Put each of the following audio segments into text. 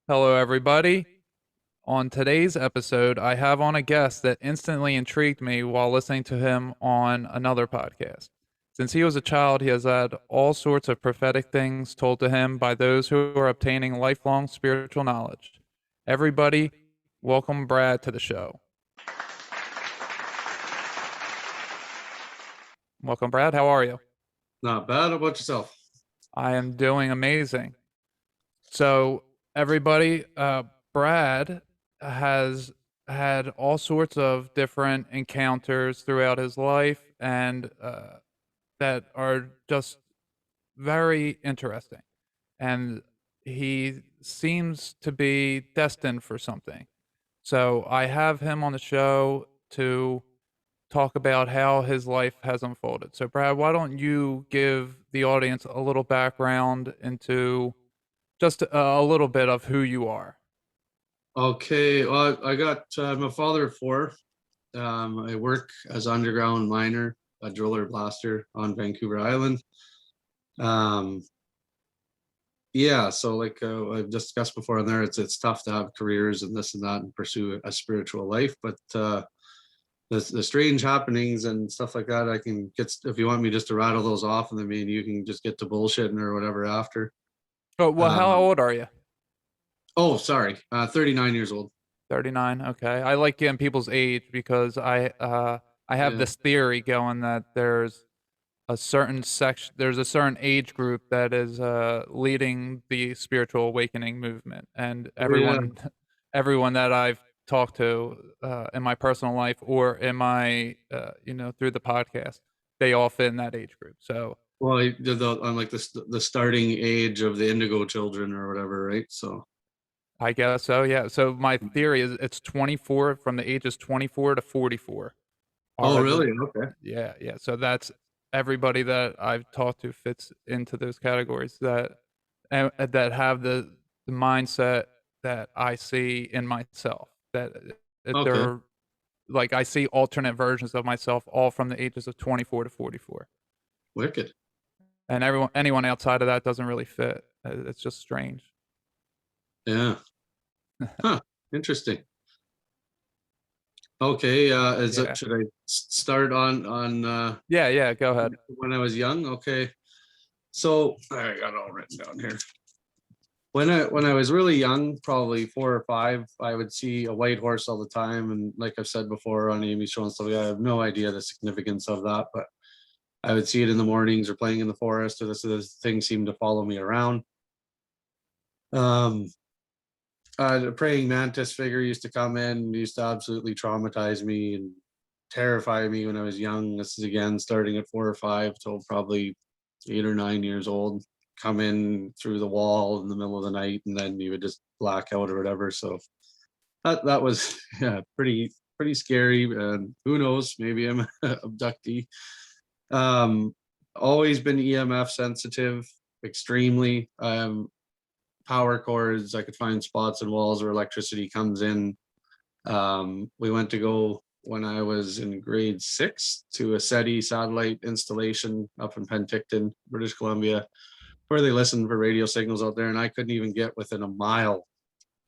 Hello, everybody. On today's episode, I have on a guest that instantly intrigued me while listening to him on another podcast. Since he was a child, he has had all sorts of prophetic things told to him by those who are obtaining lifelong spiritual knowledge. Everybody, welcome Brad to the show. Welcome, Brad. How are you? Not bad. How about yourself? I am doing amazing. So, everybody, Brad has had all sorts of different encounters throughout his life and that are just very interesting. And he seems to be destined for something. So, I have him on the show to talk about how his life has unfolded. So, Brad, why don't you give the audience a little background into just a little bit of who you are. Okay. Well, I'm a father of four. I work as underground miner, a driller blaster on Vancouver Island. Um, yeah, so like I've discussed before on there, it's tough to have careers and this and that and pursue a spiritual life, but the strange happenings and stuff like that, I can get if you want me just to rattle those off, and I mean you can just get to bullshitting or whatever after. Oh, well, how Um, old are you? oh, sorry, 39 years old. 39. Okay. I like getting people's age because I have Yeah. this theory going that there's a certain age group that is leading the spiritual awakening movement, and Oh yeah. everyone that I've talked to in my personal life or in my through the podcast, they all fit in that age group. So Well, I did on like the starting age of the Indigo children or whatever, right? So, I guess so, yeah. So my theory is it's 24 from the ages 24 to 44 oh, are the really? Okay. yeah, yeah. So that's everybody that I've talked to fits into those categories that have the mindset that I see in myself. That Okay. they're like I see alternate versions of myself all from the ages of 24 to 44. Wicked. And anyone outside of that doesn't really fit. It's just strange. Yeah. Huh. Interesting. Okay. Yeah. Should I start on Yeah, yeah, go ahead. when I was young? Okay. So I got it all written down here. When I was really young, probably 4 or 5, I would see a white horse all the time, and like I've said before on Amy's show and stuff, I have no idea the significance of that, but I would see it in the mornings or playing in the forest, or this thing seemed to follow me around. Um, the praying mantis figure used to come in, used to absolutely traumatize me and terrify me when I was young. This is again starting at 4 or 5 till probably 8 or 9 years old. Come in through the wall in the middle of the night, and then you would just black out or whatever. So that was yeah, pretty scary. And who knows? Maybe I'm an abductee. Um, Always been EMF sensitive, extremely. Power cords, I could find spots in walls where electricity comes in. We went to go when I was in grade 6 to a SETI satellite installation up in Penticton, British Columbia, where they listen for radio signals out there, and I couldn't even get within a mile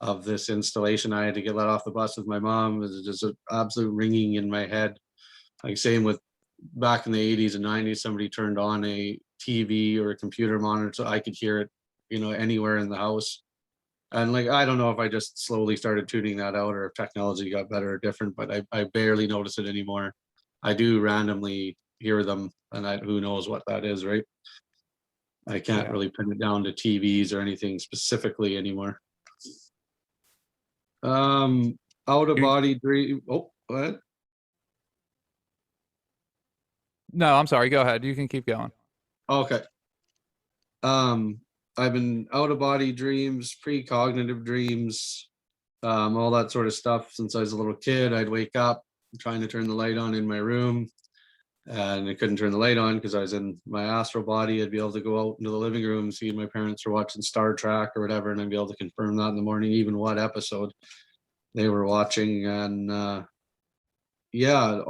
of this installation. I had to get let off the bus with my mom. It was just an absolute ringing in my head. Like same with back in the 80s and 90s, somebody turned on a TV or a computer monitor so I could hear it, anywhere in the house. And like, I don't know if I just slowly started tuning that out or if technology got better or different, but I barely notice it anymore. I do randomly hear them, and who knows what that is, right? I can't Yeah. really pin it down to TVs or anything specifically anymore. Um, Out of You body dream. Oh, what? No, I'm sorry, go ahead. You can keep going. Okay. Um, I've been out of body dreams, precognitive dreams, all that sort of stuff since I was a little kid. I'd wake up trying to turn the light on in my room, and I couldn't turn the light on because I was in my astral body. I'd be able to go out into the living room and see my parents were watching Star Trek or whatever, and I'd be able to confirm that in the morning, even what episode they were watching. And yeah,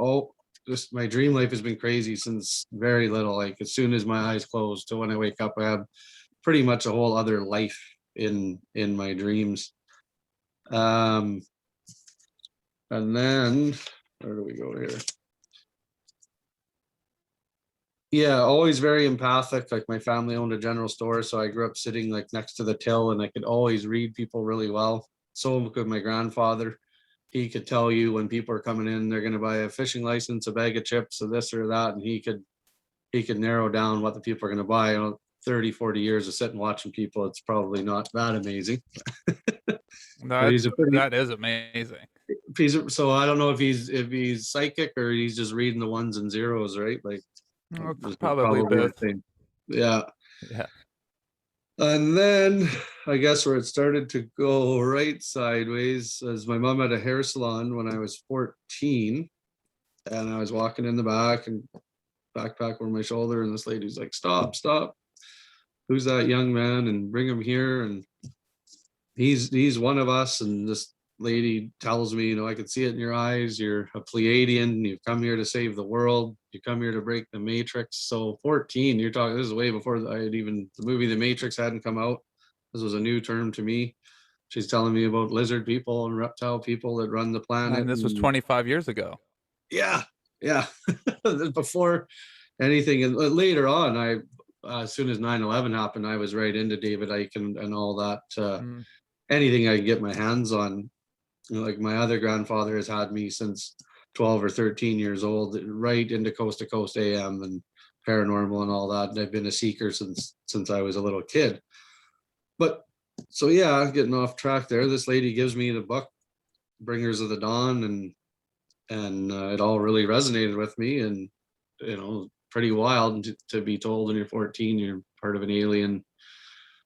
just my dream life has been crazy since very little. Like as soon as my eyes close to when I wake up, I have pretty much a whole other life in my dreams. And then where do we go here? Yeah, always very empathic. Like my family owned a general store, so I grew up sitting like next to the till, and I could always read people really well. So could my grandfather. He could tell you when people are coming in, they're going to buy a fishing license, a bag of chips, or this or that, and he could narrow down what the people are going to buy. 30, 40 years of sitting watching people, it's probably not that amazing. But he's a pretty That is amazing. so I don't know if he's psychic or he's just reading the ones and zeros, right? Like this is Probably probably the both. thing. Yeah. Yeah. And then I guess where it started to go right sideways is my mom had a hair salon when I was 14, and I was walking in the back and backpack over my shoulder, and this lady's like, stop, who's that young man, and bring him here. And he's one of us. And this lady tells me, I can see it in your eyes, you're a Pleiadian, you've come here to save the world, you come here to break the matrix. So 14, you're talking, this is way before I had even, the movie The Matrix hadn't come out. This was a new term to me. She's telling me about lizard people and reptile people that run the planet. And this was 25 years ago. Yeah. Before anything. And later on, as soon as 9/11 happened, I was right into David Icke and all that. Anything I could get my hands on. Like my other grandfather has had me since 12 or 13 years old, right into Coast to Coast AM and paranormal and all that. And I've been a seeker since I was a little kid. But so yeah, getting off track there. This lady gives me the book, Bringers of the Dawn, and it all really resonated with me. And pretty wild to be told when you're 14 you're part of an alien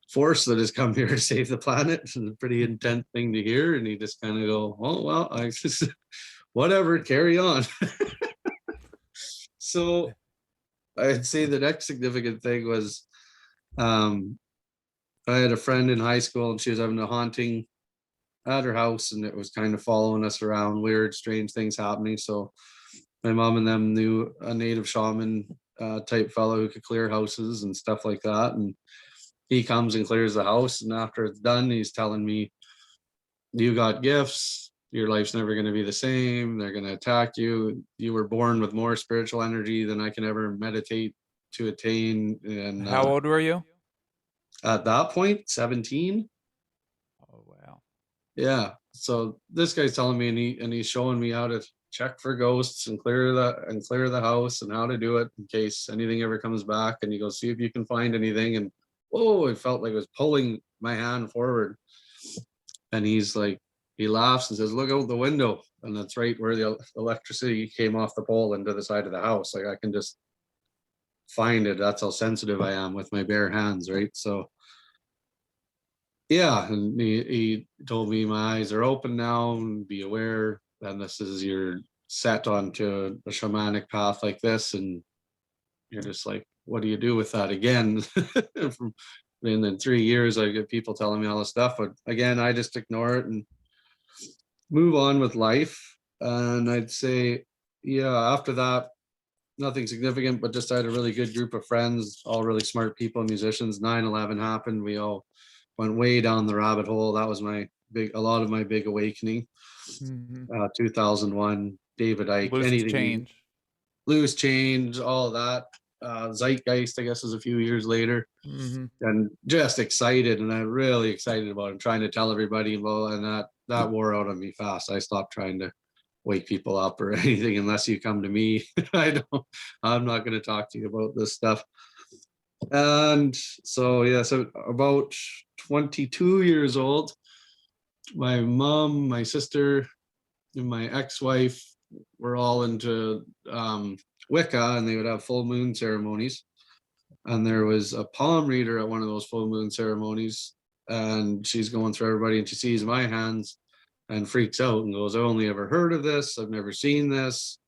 force that has come here to save the planet. It's a pretty intense thing to hear. And you just kind of go, oh well, I just whatever, carry on. So I'd say the next significant thing was I had a friend in high school, and she was having a haunting at her house, and it was kind of following us around, weird, strange things happening. So my mom and them knew a native shaman type fellow who could clear houses and stuff like that. And he comes and clears the house. And after it's done, he's telling me, you got gifts. Your life's never going to be the same. They're going to attack you. You were born with more spiritual energy than I can ever meditate to attain. And How old were you? At that point, 17. Oh, wow. Yeah. So this guy's telling me, and he's showing me how to check for ghosts and clear the house and how to do it in case anything ever comes back. And you go, see if you can find anything. And whoa, it felt like it was pulling my hand forward. And he's like, he laughs and says, look out the window. And that's right where the electricity came off the pole into the side of the house. Like I can just find it. That's how sensitive I am with my bare hands, right? So yeah, and he told me my eyes are open now, and be aware. And this is you're set onto a shamanic path like this, and you're just like, what do you do with that again? And in 3 years, I get people telling me all this stuff, but again, I just ignore it and move on with life. And I'd say, yeah, after that, nothing significant, but just I had a really good group of friends, all really smart people, musicians. 9/11 happened. We all went way down the rabbit hole. That was a lot of my big awakening. 2001, David Icke, loose change, all of that. Zeitgeist, I guess, is a few years later. And just excited, and I'm really excited about it, trying to tell everybody. Well, and that wore out on me fast. I stopped trying to wake people up or anything unless you come to me. I'm not going to talk to you about this stuff. And so yeah, so about 22 years old, my mom, my sister, and my ex-wife were all into Wicca, and they would have full moon ceremonies. And there was a palm reader at one of those full moon ceremonies, and she's going through everybody, and she sees my hands and freaks out and goes, I've only ever heard of this. I've never seen this.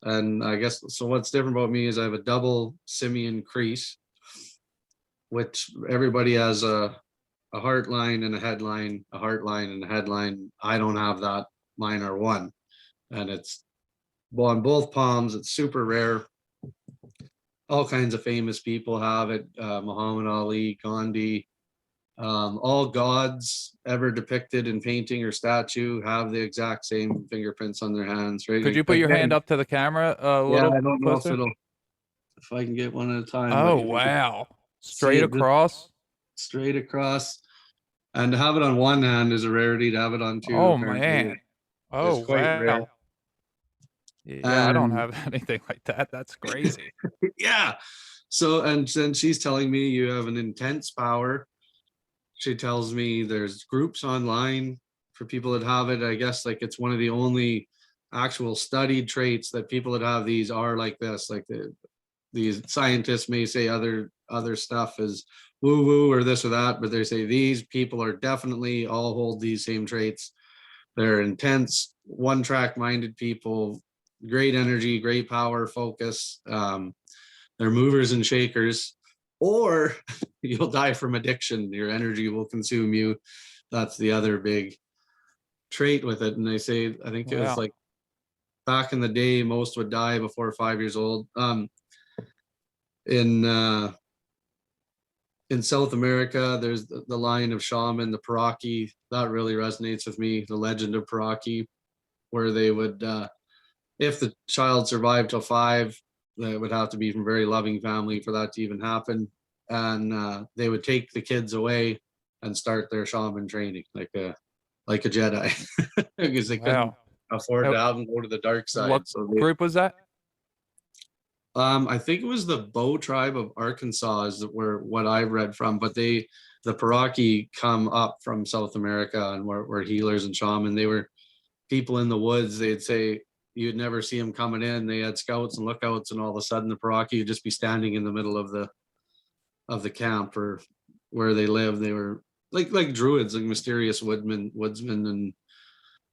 And I guess, so what's different about me is I have a double simian crease, which everybody has a heart line and a headline, a heart line and a headline. I don't have that. Mine are one. And it's on both palms. It's super rare. All kinds of famous people have it. Muhammad Ali, Gandhi, All gods ever depicted in painting or statue have the exact same fingerprints on their hands, right? Could you put your hand up to the camera a Yeah, little I don't know closer? if I can get one at a time, but Oh, if you can wow. see Straight it just across? straight across. And to have it on one hand is a rarity. To have it on two, Oh, apparently, man. Oh, is quite rare. wow. Yeah, I don't And have anything like that. That's crazy. yeah, so and then she's telling me you have an intense power. She tells me there's groups online for people that have it. I guess like it's one of the only actual studied traits that people that have these are like this. Like these scientists may say other stuff is woo woo or this or that, but they say these people are definitely all hold these same traits. They're intense, one track minded people, great energy, great power, focus. They're movers and shakers, or you'll die from addiction. Your energy will consume you. That's the other big trait with it. And they say, I think it was Wow. like back in the day, most would die before 5 years old. In in South America, there's the line of shaman, the Paraki. That really resonates with me. The legend of Paraki, where they would, if the child survived till 5, it would have to be from a very loving family for that to even happen. And they would take the kids away and start their shaman training, like a Jedi, because they couldn't Wow. afford to Uh, have them go to the dark side. What So group was that? I think it was the Bow tribe of Arkansas is where what I've read from, but the Paraki come up from South America and were healers and shaman. They were people in the woods. They'd say you'd never see them coming in. They had scouts and lookouts, and all of a sudden the Paraki would just be standing in the middle of the camp or where they lived. They were like druids, like mysterious woodsmen and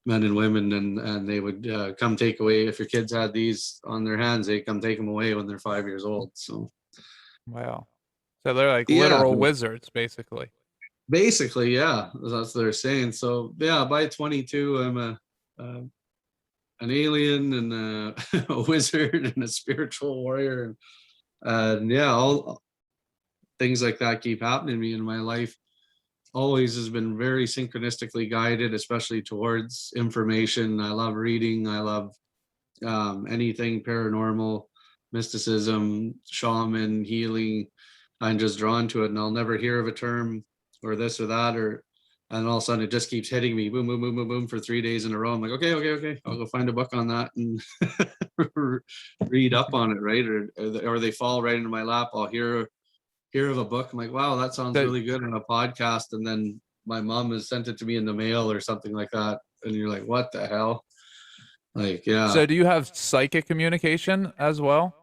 men and women, and they would come take away if your kids had these on their hands. They come take them away when they're 5 years old. So Wow. So they're like yeah, literal wizards, basically. basically, yeah, that's what they're saying. So yeah, by 22, I'm uh, an alien and a wizard and a spiritual warrior, and yeah, all things like that keep happening to me in my life. Always has been very synchronistically guided, especially towards information. I love reading. I love anything paranormal, mysticism, shaman, healing. I'm just drawn to it, and I'll never hear of a term or this or that, and all of a sudden it just keeps hitting me, boom, boom, boom, boom, boom, for 3 days in a row. I'm like, okay, okay, okay, I'll go find a book on that and read up on it, right? Or they fall right into my lap. I'll hear of a book. I'm like, wow, that sounds So, really good on a podcast, and then my mom has sent it to me in the mail or something like that, and you're like, what the hell? Like, yeah. so do you have psychic communication as well?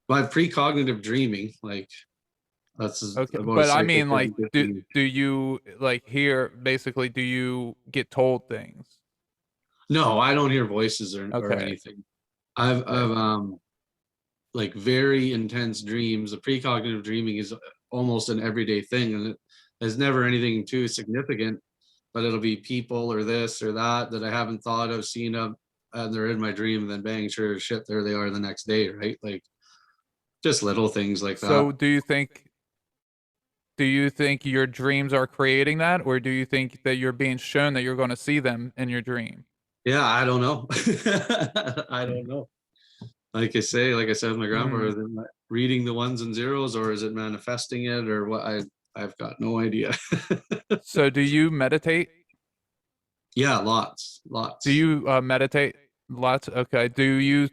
My precognitive dreaming, like that's Okay, about as but I psychic mean, as like, you get do me. do you like hear? Basically, do you get told things? No, I don't hear voices or Okay, anything. I've okay. like very intense dreams. The precognitive dreaming is almost an everyday thing, and it is never anything too significant, but it'll be people or this or that that I haven't thought of, seen of, and they're in my dream, and then bang, sure as shit, there they are the next day, right? Like just little things like that. So, do you think your dreams are creating that, or do you think that you're being shown that you're going to see them in your dream? Yeah, I don't know. I don't know. Like I said with my grandpa, Hmm. is it reading the ones and zeros, or is it manifesting it, or what? I've got no idea. So, do you meditate? Yeah, Do lots. you meditate lots? Okay. Do you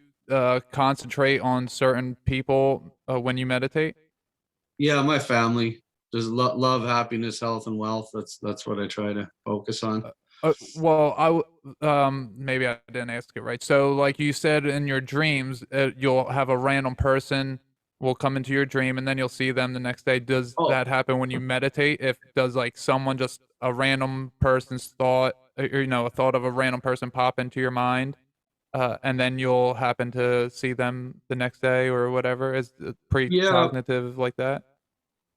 concentrate on certain people when you meditate? Yeah, my family. Just love, happiness, health, and wealth. That's what I try to focus on. Well, maybe I didn't ask it right. So, like you said in your dreams, you'll have a random person will come into your dream, and then you'll see them the next day. Does Oh, that happen when you meditate? If does like someone just a random person's thought, a thought of a random person pop into your mind, and then you'll happen to see them the next day or whatever? Is it yeah, precognitive like that?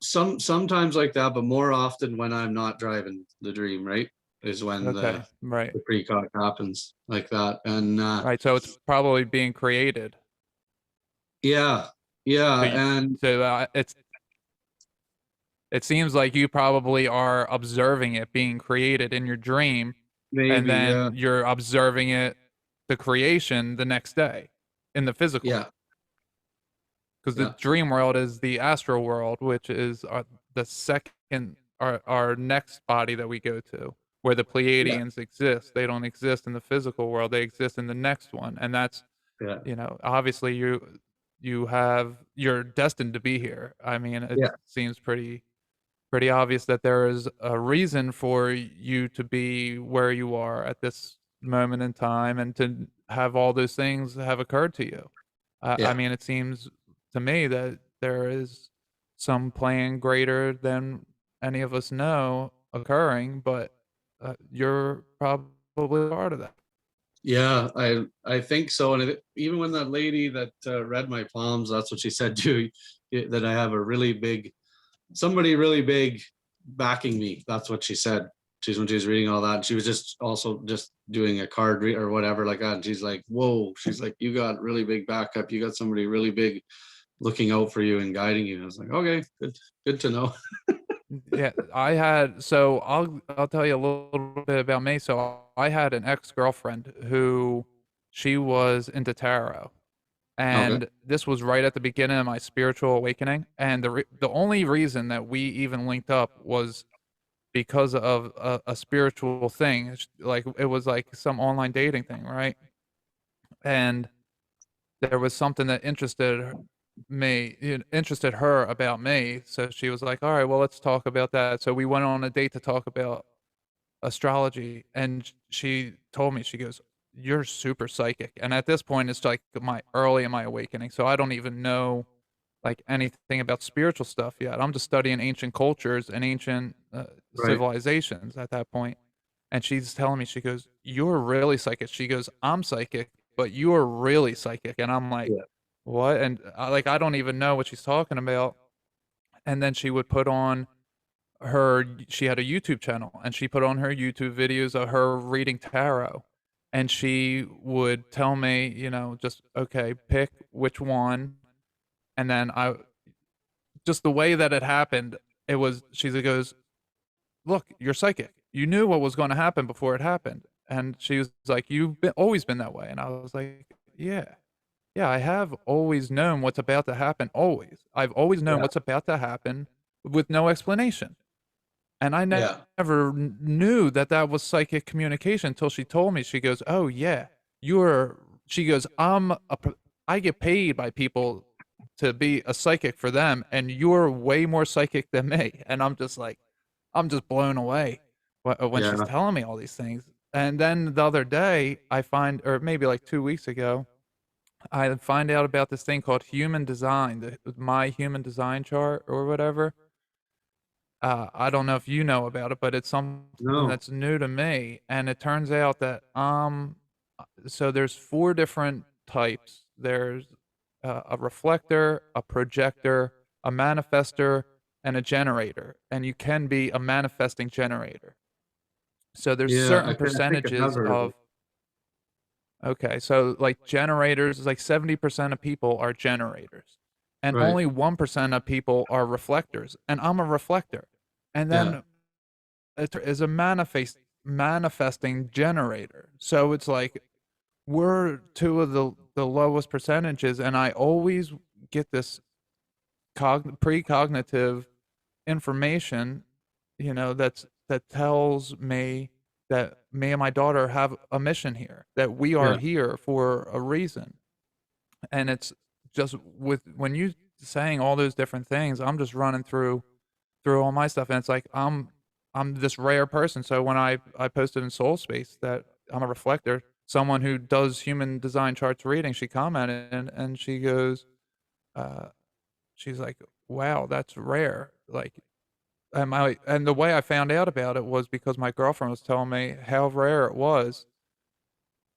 sometimes like that, but more often when I'm not driving the dream, right? Is when Okay, right, the precog happens like that. And right. So it's probably being created. yeah, So, yeah, you, and so it's It seems like you probably are observing it being created in your dream, and Maybe, yeah. then you're observing it, the creation, the next day in the physical. Yeah. Because the Yeah. dream world is the astral world, which is the second, our next body that we go to, where the Yeah. Pleiadians exist. They don't exist in the physical world; they exist in the next one, and that's, Yeah. obviously you're destined to be here. I mean, it Yeah. seems pretty obvious that there is a reason for you to be where you are at this moment in time and to have all those things have occurred to you. I Yeah. mean, it seems to me that there is some plan greater than any of us know occurring, but you're probably part of that. Yeah, I think so. And even when that lady that read my palms, that's what she said too, that I have a really big, somebody really big backing me. That's what she said. She's when she was reading all that. She was just also just doing a card read or whatever like that. And she's like, "Whoa!" She's like, "You got really big backup. You got somebody really big looking out for you and guiding you." And I was like, "Okay, good to know." Yeah, I had so I'll tell you a little bit about me. So I had an ex-girlfriend who she was into tarot. Okay. And this was right at the beginning of my spiritual awakening. And the only reason that we even linked up was because of a spiritual thing. Like it was like some online dating thing, right? And there was something that interested her about me. So she was like, "All right, well, let's talk about that." So we went on a date to talk about astrology, and she told me, she goes, "You're super psychic." And at this point, it's like my early in my awakening, so I don't even know like anything about spiritual stuff yet. I'm just studying ancient cultures and ancient Right. civilizations at that point. And she's telling me, she goes, "You're really psychic." She goes, "I'm psychic, but you're really psychic." And I'm like, Yeah. "What?" And like I don't even know what she's talking about. And then she would put on she had a YouTube channel, and she put on her YouTube videos of her reading tarot, and she would tell me, just, "Okay, pick which one," and then I just the way that it happened, it was she goes, "Look, you're psychic. You knew what was gonna happen before it happened." And she was like, always been that way." And I was like, "Yeah. Yeah, I have always known what's about to happen, always. I've always known Yeah. what's about to happen with no explanation." And I Yeah. never knew that that was psychic communication until she told me. She goes, "Oh yeah, you're." She goes, I get paid by people to be a psychic for them, and you're way more psychic than me." And I'm just blown away when she's Yeah. telling me all these things. And then the other day, I find, or maybe like 2 weeks ago, I find out about this thing called human design, my human design chart or whatever. I don't know if you know about it, but it's something No. that's new to me, and it turns out that, so there's 4 different types. There's, a reflector, a projector, a manifester, and a generator, and you can be a manifesting generator. So there's Yeah, certain I think I have percentages heard of it. of okay, so, like, generators is like 70% of people are generators, and Right. only 1% of people are reflectors, and I'm a reflector. And Yeah. then it is a manifesting generator. So it's like we're 2 of the lowest percentages, and I always get this precognitive information, that tells me that me and my daughter have a mission here, that we are Yeah. here for a reason. And it's just with when you saying all those different things, I'm just running through all my stuff, and it's like I'm this rare person. So when I posted in Soul Space that I'm a reflector, someone who does human design charts reading, she commented, and she goes, uh, she's like, "Wow, that's rare." Like, and the way I found out about it was because my girlfriend was telling me how rare it was,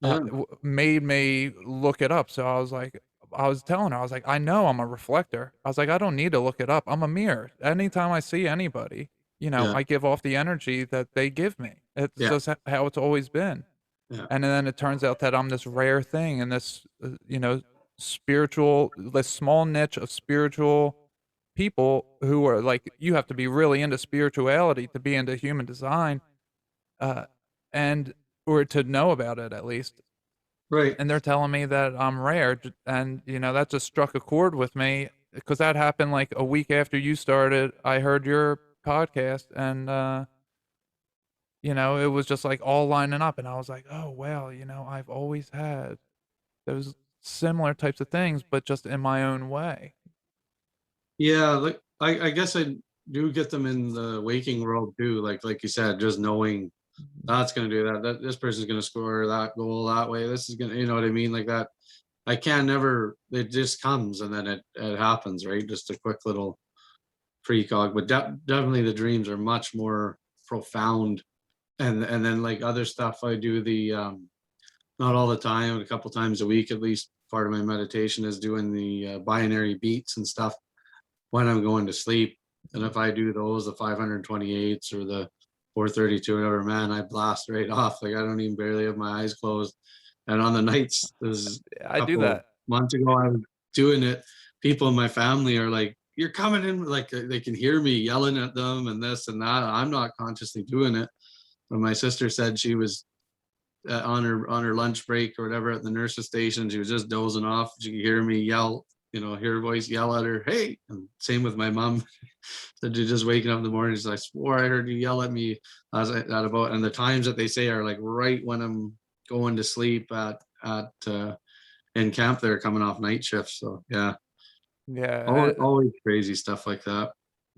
Yeah. made me look it up. So I was telling her, I was like, "I know I'm a reflector." I was like, "I don't need to look it up. I'm a mirror. Anytime I see anybody, Yeah. I give off the energy that they give me. It's Yeah. just how it's always been." Yeah. And then it turns out that I'm this rare thing in this, spiritual, this small niche of spiritual people who are like, you have to be really into spirituality to be into human design, uh, and or to know about it at least. Right. And they're telling me that I'm rare, and that just struck a chord with me because that happened like a week after you started. I heard your podcast, and it was just like all lining up, and I was like, oh wow, I've always had those similar types of things, but just in my own way. Yeah, like I guess I do get them in the waking world too. Like you said, just knowing Mhm. that's gonna do that. That this person's gonna score that goal that way. This is gonna, you know what I mean? Like that. I can never. It just comes and then it happens, right? Just a quick little precog. But definitely the dreams are much more profound. And then like other stuff, I do the not all the time, a couple times a week at least. Part of my meditation is doing the binary beats and stuff when I'm going to sleep. And Mhm. if I do those, the 528s or the 432, whatever, man, I blast right off. Like I don't even barely have my eyes closed. And on the nights, this is I a do couple that. months ago, I was doing it. People in my family are like, "You're coming in," like they can hear me yelling at them and this and that. I'm not consciously doing it. But my sister said she was on her lunch break or whatever at the nurse's station. She was just dozing off. She could hear me yell, hear her voice yell at her, "Hey!" And same with my mom. So you're just waking up in the morning. She's like, "I swore I heard you yell at me." I was like that about, and the times that they say are like right when I'm going to sleep at in camp. They're coming off night shifts. So yeah, Yeah, always crazy stuff like that.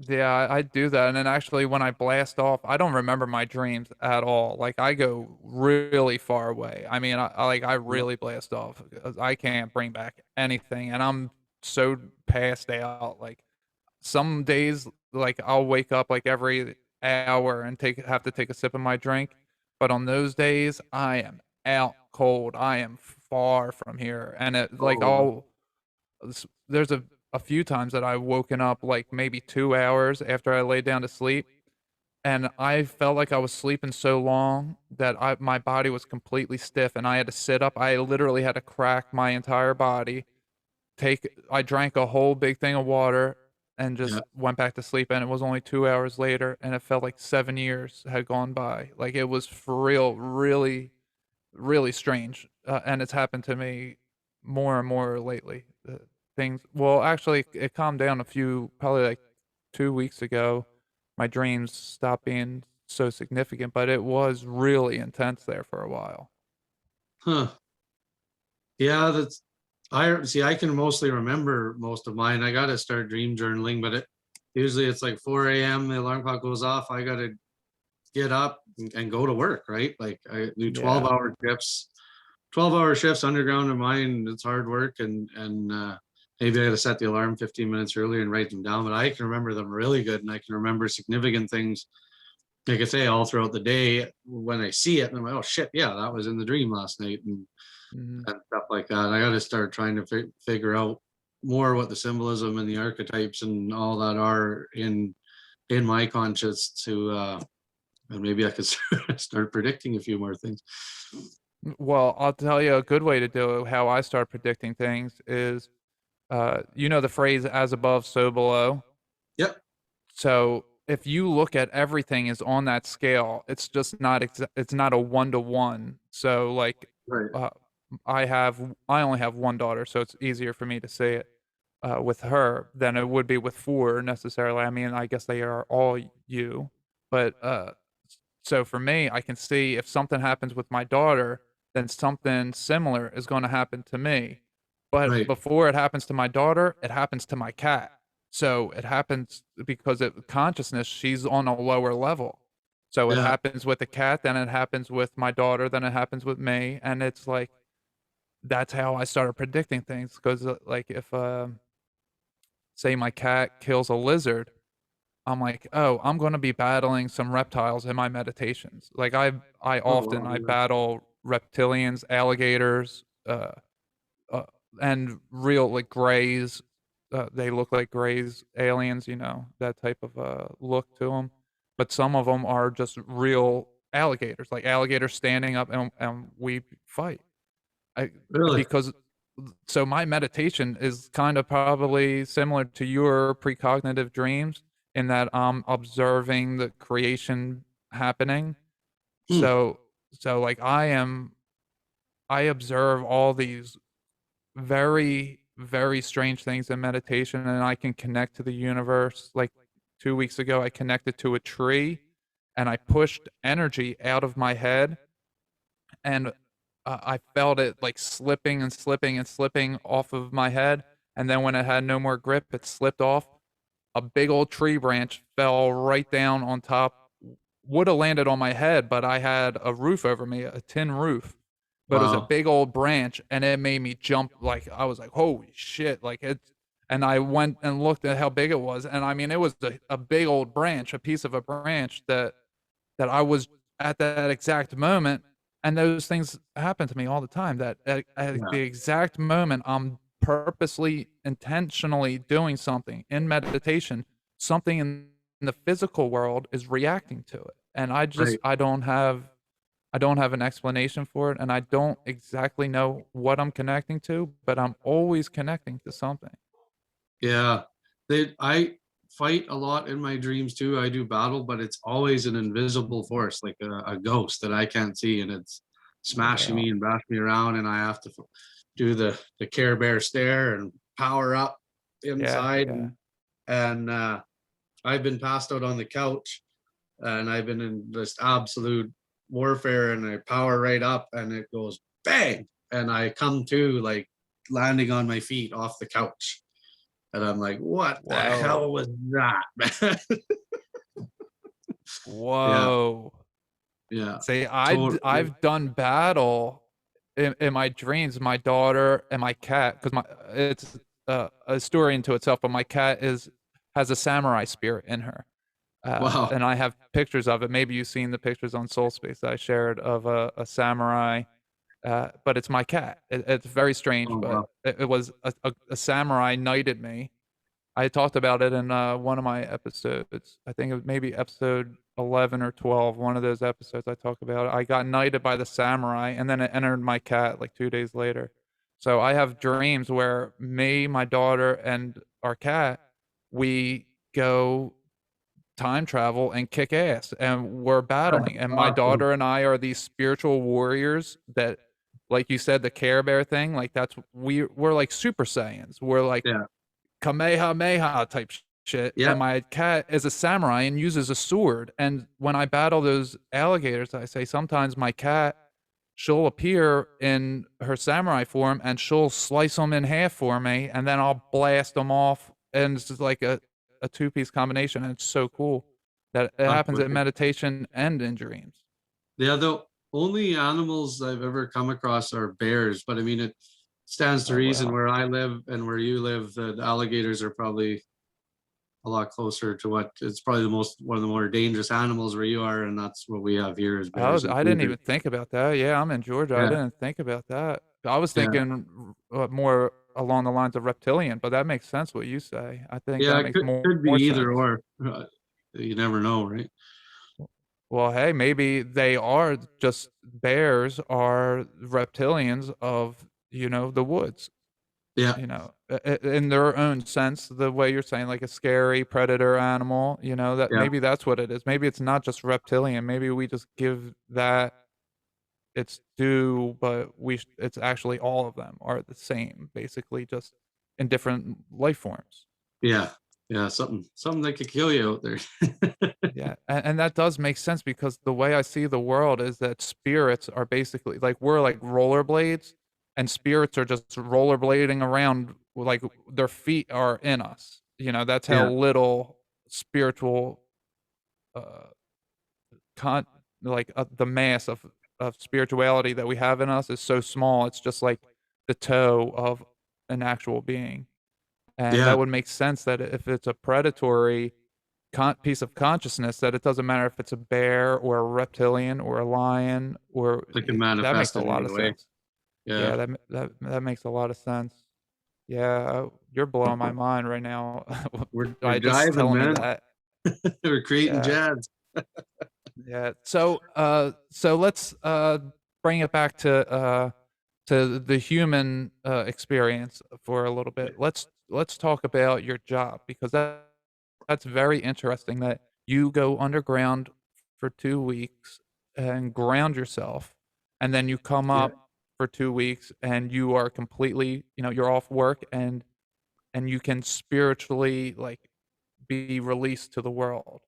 yeah, I do that, and then actually when I blast off, I don't remember my dreams at all. Like I go really far away. I mean, I Yeah, really blast off 'cause I can't bring back anything, and I'm so passed out. Like some days, like I'll wake up like every hour and have to take a sip of my drink, but on those days, I am out cold. I am far from here, and like oh, there's a few times that I've woken up like maybe 2 hours after I laid down to sleep, and I felt like I was sleeping so long that my body was completely stiff and I had to sit up. I literally had to crack my entire body, I drank a whole big thing of water and yeah, just went back to sleep, and it was only 2 hours later, and it felt like 7 years had gone by. Like, it was for real, really, really strange, and it's happened to me more and more lately. Actually, it calmed down probably like 2 weeks ago. My dreams stopped being so significant, but it was really intense there for a while. huh. Yeah, that's I see. I can mostly remember most of mine. I got to start dream journaling, but usually it's like 4 a.m. The alarm clock goes off. I got to get up and go to work. Right, like I do Yeah. 12-hour shifts. 12-hour shifts underground in mine. It's hard work, and maybe I got to set the alarm 15 minutes earlier and write them down. But I can remember them really good, and I can remember significant things. Like I say, all throughout the day when I see it, and I'm like, "Oh shit, yeah, that was in the dream last night." Mhm. And stuff like that. I got to start trying to figure out more what the symbolism and the archetypes and all that are in my conscious to and maybe I could start predicting a few more things. Well, I'll tell you a good way to do it, how I start predicting things is, the phrase "as above, so below." Yep. So if you look at everything is on that scale, it's not a one to one. So like, Right. uh, I only have one daughter, so it's easier for me to say it with her than it would be with four necessarily. I mean, I guess they are all you, but so for me, I can see if something happens with my daughter, then something similar is going to happen to me. But Right. before it happens to my daughter, it happens to my cat. So it happens because of consciousness, she's on a lower level. So it Yeah. happens with the cat, then it happens with my daughter, then it happens with me. And it's like, that's how I started predicting things. Because, like, if, say, my cat kills a lizard, I'm like, "Oh, I'm gonna be battling some reptiles in my meditations." Like, Oh wow. I Yeah. battle reptilians, alligators, uh, and real, like, greys. They look like greys, aliens, that type of, look to them. But some of them are just real alligators, like alligators standing up and we fight. I Really? because so my meditation is kind of probably similar to your precognitive dreams in that I'm observing the creation happening. Hmm. So like I observe all these very, very strange things in meditation, and I can connect to the universe. Like 2 weeks ago, I connected to a tree, and I pushed energy out of my head, and, I felt it, like, slipping and slipping and slipping off of my head, and then when it had no more grip, it slipped off. A big old tree branch fell right down on top, woulda landed on my head, but I had a roof over me, a tin roof, but it was a Wow. big old branch, and it made me jump, like, I was like, "Holy shit," like, it's and I went and looked at how big it was, and I mean, it was a big old branch, a piece of a branch that I was at that exact moment, and those things happen to me all the time, that at Yeah. the exact moment I'm purposely, intentionally doing something in meditation, something in the physical world is reacting to it, and Right. I don't have an explanation for it, and I don't exactly know what I'm connecting to, but I'm always connecting to something. Yeah. I fight a lot in my dreams too. I do battle, but it's always an invisible force, like a ghost that I can't see, and it's smashing Wow. me and bashing me around, and I have to do the Care Bear stare and power up Yeah, inside. yeah. And I've been passed out on the couch, and I've been in this absolute warfare, and I power right up, and it goes bang, and I come to like landing on my feet off the couch. And I'm like, what the Whoa. hell was that, man? Yeah, Whoa. yeah, See, totally. I've done battle in my dreams. My daughter and my cat, because my it's a story into itself. But my cat is has a samurai spirit in her, Wow. and I have pictures of it. Maybe you've seen the pictures on Soul Space that I shared of a samurai. But it's my cat. It's very strange, Oh, but wow. it was a samurai knighted me. I talked about it in one of my episodes. I think it was maybe episode 11 or 12. One of those episodes I talk about it. I got knighted by the samurai, and then it entered my cat like 2 days later. So I have dreams where me, my daughter, and our cat, we go time travel and kick ass, and we're battling. And my Awesome. daughter and I are these spiritual warriors that, like you said, the Care Bear thing. Like we're like Super Saiyans. We're like Yeah. Kamehameha type shit, and Yep. my cat is a samurai and uses a sword, and when I battle those alligators, I say sometimes my cat, she'll appear in her samurai form, and she'll slice them in half for me, and then I'll blast them off, and it's just like a two-piece combination, and it's so cool that it That's happens in wicked. meditation and in dreams. Yeah, the only animals I've ever come across are bears, but I mean, it stands to Oh, reason wow. where I live and where you live, the alligators are probably a lot closer to what it's probably one of the more dangerous animals where you are, and that's what we have here is Oh, bears and I didn't cougars. even think about that. Yeah, I'm in Georgia. I Yeah, didn't think about that. I was yeah, thinking more along the lines of reptilian, but that makes sense what you say. I think yeah. that It makes could be more either sense. or. You never know, right? Well, hey, maybe they are just bears are reptilians of, the woods, Yeah, in their own sense, the way you're saying, like a scary predator animal, that yeah, maybe that's what it is. Maybe it's not just reptilian. Maybe we just give that it's due, but it's actually all of them are the same, basically, just in different life forms. yeah, yeah. Something that could kill you out there. Yeah, and that does make sense because the way I see the world is that spirits are basically like we're like rollerblades, and spirits are just rollerblading around like their feet are in us. That's how Yeah, little spiritual uh con like the mass of spirituality that we have in us is so small. It's just like the toe of an actual being. And yeah. that would make sense that if it's a predatory piece of consciousness, that it doesn't matter if it's a bear or a reptilian or a lion or It can that makes manifest a in lot any of way. sense. Yeah, Yeah, that makes a lot of sense. Yeah, you're blowing my mind right now we're by just jiving, telling me man. that. We're creating Yeah, jazz. yeah. So let's bring it back to to the human experience for a little bit. Let's talk about your job, because that's very interesting that you go underground for 2 weeks and ground yourself, and then you come Yeah. up for 2 weeks and you are completely, you're off work, and you can spiritually like be released to the world.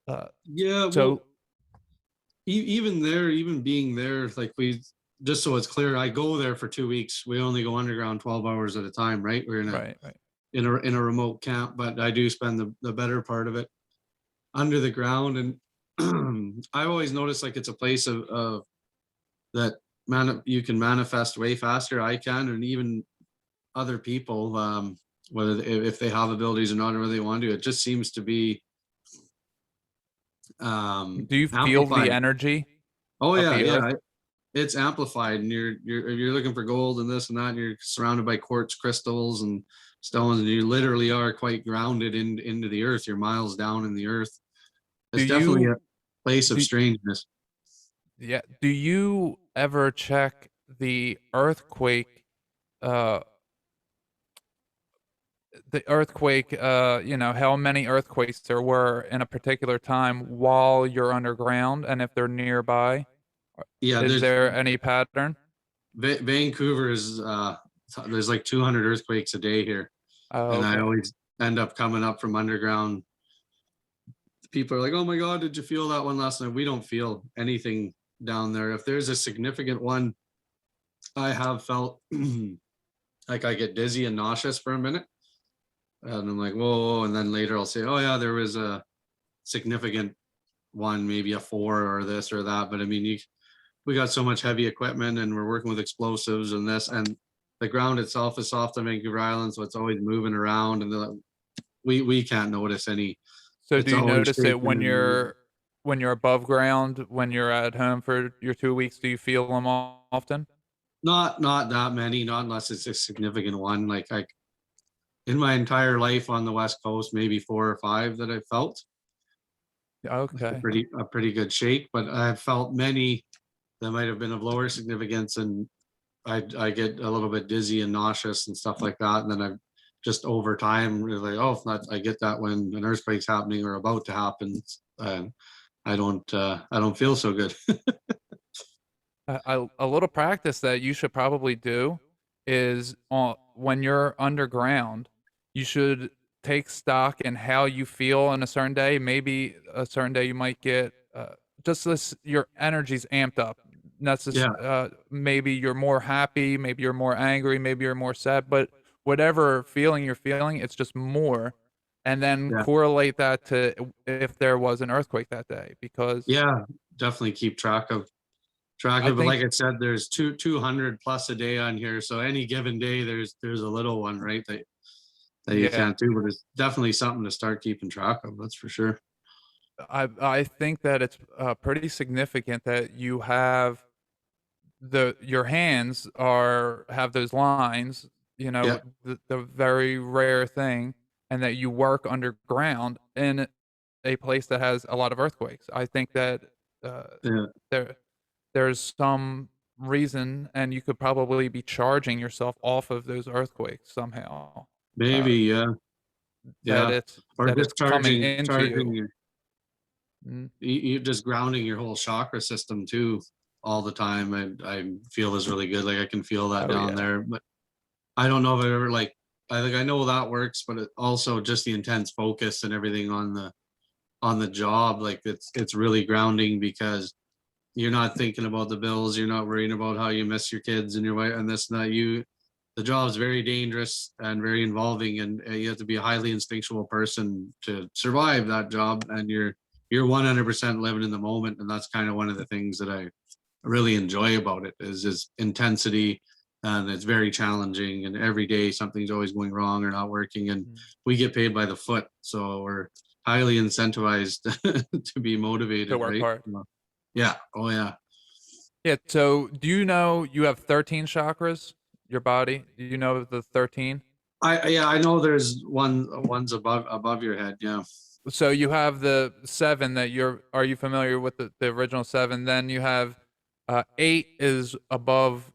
Uh, Yeah, well, so even there, even being there, like just so it's clear, I go there for 2 weeks. We only go underground 12 hours at a time, right? We're in a right, right. in a remote camp, but I do spend the better part of it under the ground. And I always noticed like it's a place of that you can manifest way faster. I can, and even other people, whether if they have abilities or not, or whether they want to, it just seems to be Do you feel the amplified. energy Oh of yeah, the yeah. earth? It's amplified, and you're if you're looking for gold and this and that, and you're surrounded by quartz crystals and stones, and you literally are quite grounded into the earth. You're miles down in the earth. Do It's definitely a you place of do strangeness. Yeah, do you ever check the earthquake uh how many earthquakes there were in a particular time while you're underground, and if they're nearby? Yeah, Is there any pattern? Vancouver is there's like 200 earthquakes a day here, Oh, and I okay. always end up coming up from underground. People are like, "Oh my God, did you feel that one last night?" We don't feel anything down there. If there's a significant one, I have felt like I get dizzy and nauseous for a minute, and I'm like, "Whoa!" And then later I'll say, "Oh yeah, there was a significant one, maybe a four or this or that." But I mean, we got so much heavy equipment, and we're working with explosives and this, and the ground itself is soft on Vancouver Island, so it's always moving around, and we can't notice any. So do It's you always notice it shaking when and moving. you're above ground, when you're at home for your 2 weeks, do you feel them often? Not that many, not unless it's a significant one. Like in my entire life on the West Coast, maybe four or five that I felt. Like Okay. a pretty good shake, but I've felt many that might have been of lower significance, and I get a little bit dizzy and nauseous and stuff like that, and then I just over time really, oh, if not, I get that when an earthquake's happening or about to happen. I don't feel so good. A little practice that you should probably do is when you're underground, you should take stock in how you feel on a certain day. Maybe a certain day you might get just this, your energy's amped up. Yeah, Maybe you're more happy, maybe you're more angry, maybe you're more sad, but whatever feeling you're feeling, it's just more. And then yeah, correlate that to if there was an earthquake that day, because yeah. Definitely keep track I of. But think, like I said, there's 200 plus a day on here, so any given day there's a little one, right? That you yeah. can't do, but it's definitely something to start keeping track of. That's for sure. I think that it's pretty significant that you have your hands are have those lines, Yeah, the very rare thing, and that you work underground in a place that has a lot of earthquakes. I think that uh, yeah. there there's some reason, and you could probably be charging yourself off of those earthquakes somehow. Maybe, Uh, yeah, that yeah. Or it's just coming into charging you. your Mm. you just grounding your whole chakra system too all the time. I feel is really good. Like I can feel that Oh down yeah. there, but I don't know if I ever like. I know that works, but it also just the intense focus and everything on the job. Like it's really grounding because you're not thinking about the bills. You're not worrying about how you miss your kids and your wife and this and that. The job is very dangerous and very involving, and you have to be a highly instinctual person to survive that job. And you're 100% living in the moment, and that's kind of one of the things that I really enjoy about it is intensity, and it's very challenging. And every day something's always going wrong or not working, and Mm. we get paid by the foot, so we're highly incentivized to be To motivated, work right? hard. Yeah. Oh yeah. Yeah, so do you know you have 13 chakras? Your body? Do you know the 13? I know there's one's above your head. Yeah. So you have the 7 that are you familiar with the original 7? Then you have 8 is above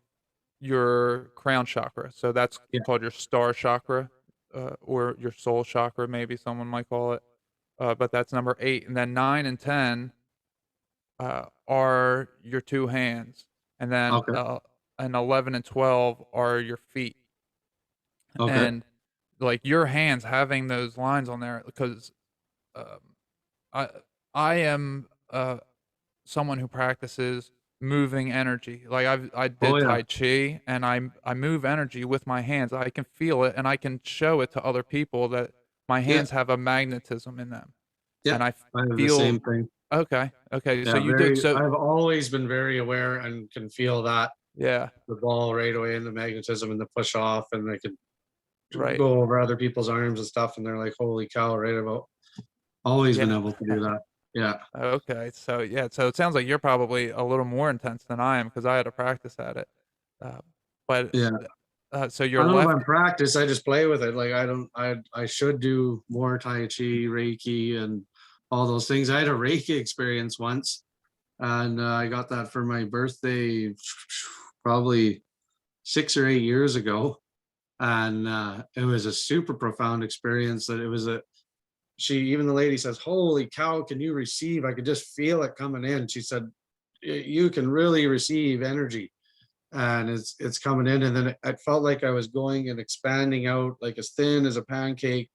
your crown chakra. So that's Yeah. called your star chakra, or your soul chakra, maybe someone might call it. But that's number 8, and then 9 and 10 are your 2 hands, and then Okay. and 11 and 12 are your feet. Okay. And like your hands having those lines on there, because um, I I am someone who practices moving energy. Like I Oh did yeah. Tai Chi, and I move energy with my hands. I can feel it, and I can show it to other people that my Yeah. hands have a magnetism in them, Yeah. and I I have the feel same thing. okay, okay. So Yeah. you do Very. so I've always been very aware and can feel that yeah, the ball right away and the magnetism and the push off, and I could right, go over other people's arms and stuff, and they're like, "Holy cow!" Right about. Always been yeah. able to do that. Yeah. Okay, so yeah, so it sounds like you're probably a little more intense than I am because I had to practice at it. Uh, but Yeah. so I your don't know if left, I'm practice. I just play with it. Like I don't. I should do more Tai Chi, Reiki, and all those things. I had a Reiki experience once, and I got that for my birthday, probably 6 or 8 years ago, and it was a super profound experience. That it was a. She even the lady says, "Holy cow! Can you receive?" I could just feel it coming in. She said, You can really receive energy." And it's coming in, and then it felt like I was going and expanding out like as thin as a pancake,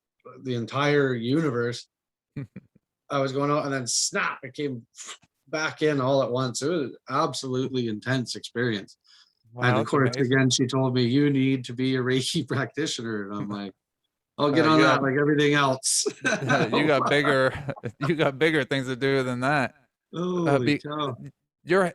the entire universe. I was going out, and then snap, it came back in all at once. It was absolutely intense experience. And wow, of that's course, amazing. again, she told me, "You need to be a Reiki practitioner," and I'm like, "I'll get on You that got like everything else." you got bigger you got bigger things to do than that. Holy Be cow. you're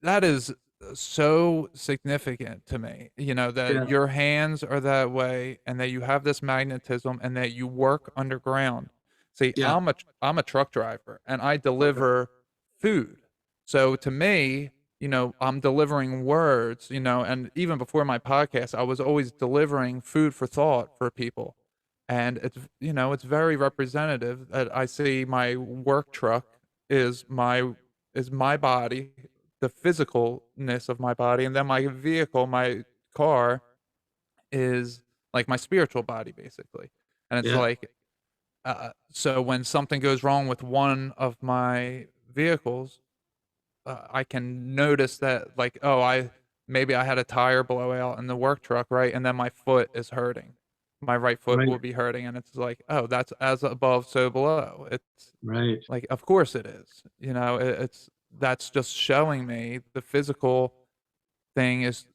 that is so significant to me, that Yeah. your hands are that way and that you have this magnetism and that you work underground. See, Yeah. I'm a truck driver and I Okay. deliver food. So to me, I'm delivering words, and even before my podcast, I was always delivering food for thought for people. And it's very representative that I see my work truck is my body, the physicalness of my body, and then my vehicle, my car, is like my spiritual body, basically. And it's Yeah. like, so when something goes wrong with one of my vehicles, I can notice that, like, oh, maybe I had a tire blow out in the work truck, right? And then my foot is hurting. My right foot Right. will be hurting, and it's like, oh, that's as above, so below. It's Right. like, of course it is. That's just showing me the physical thing is,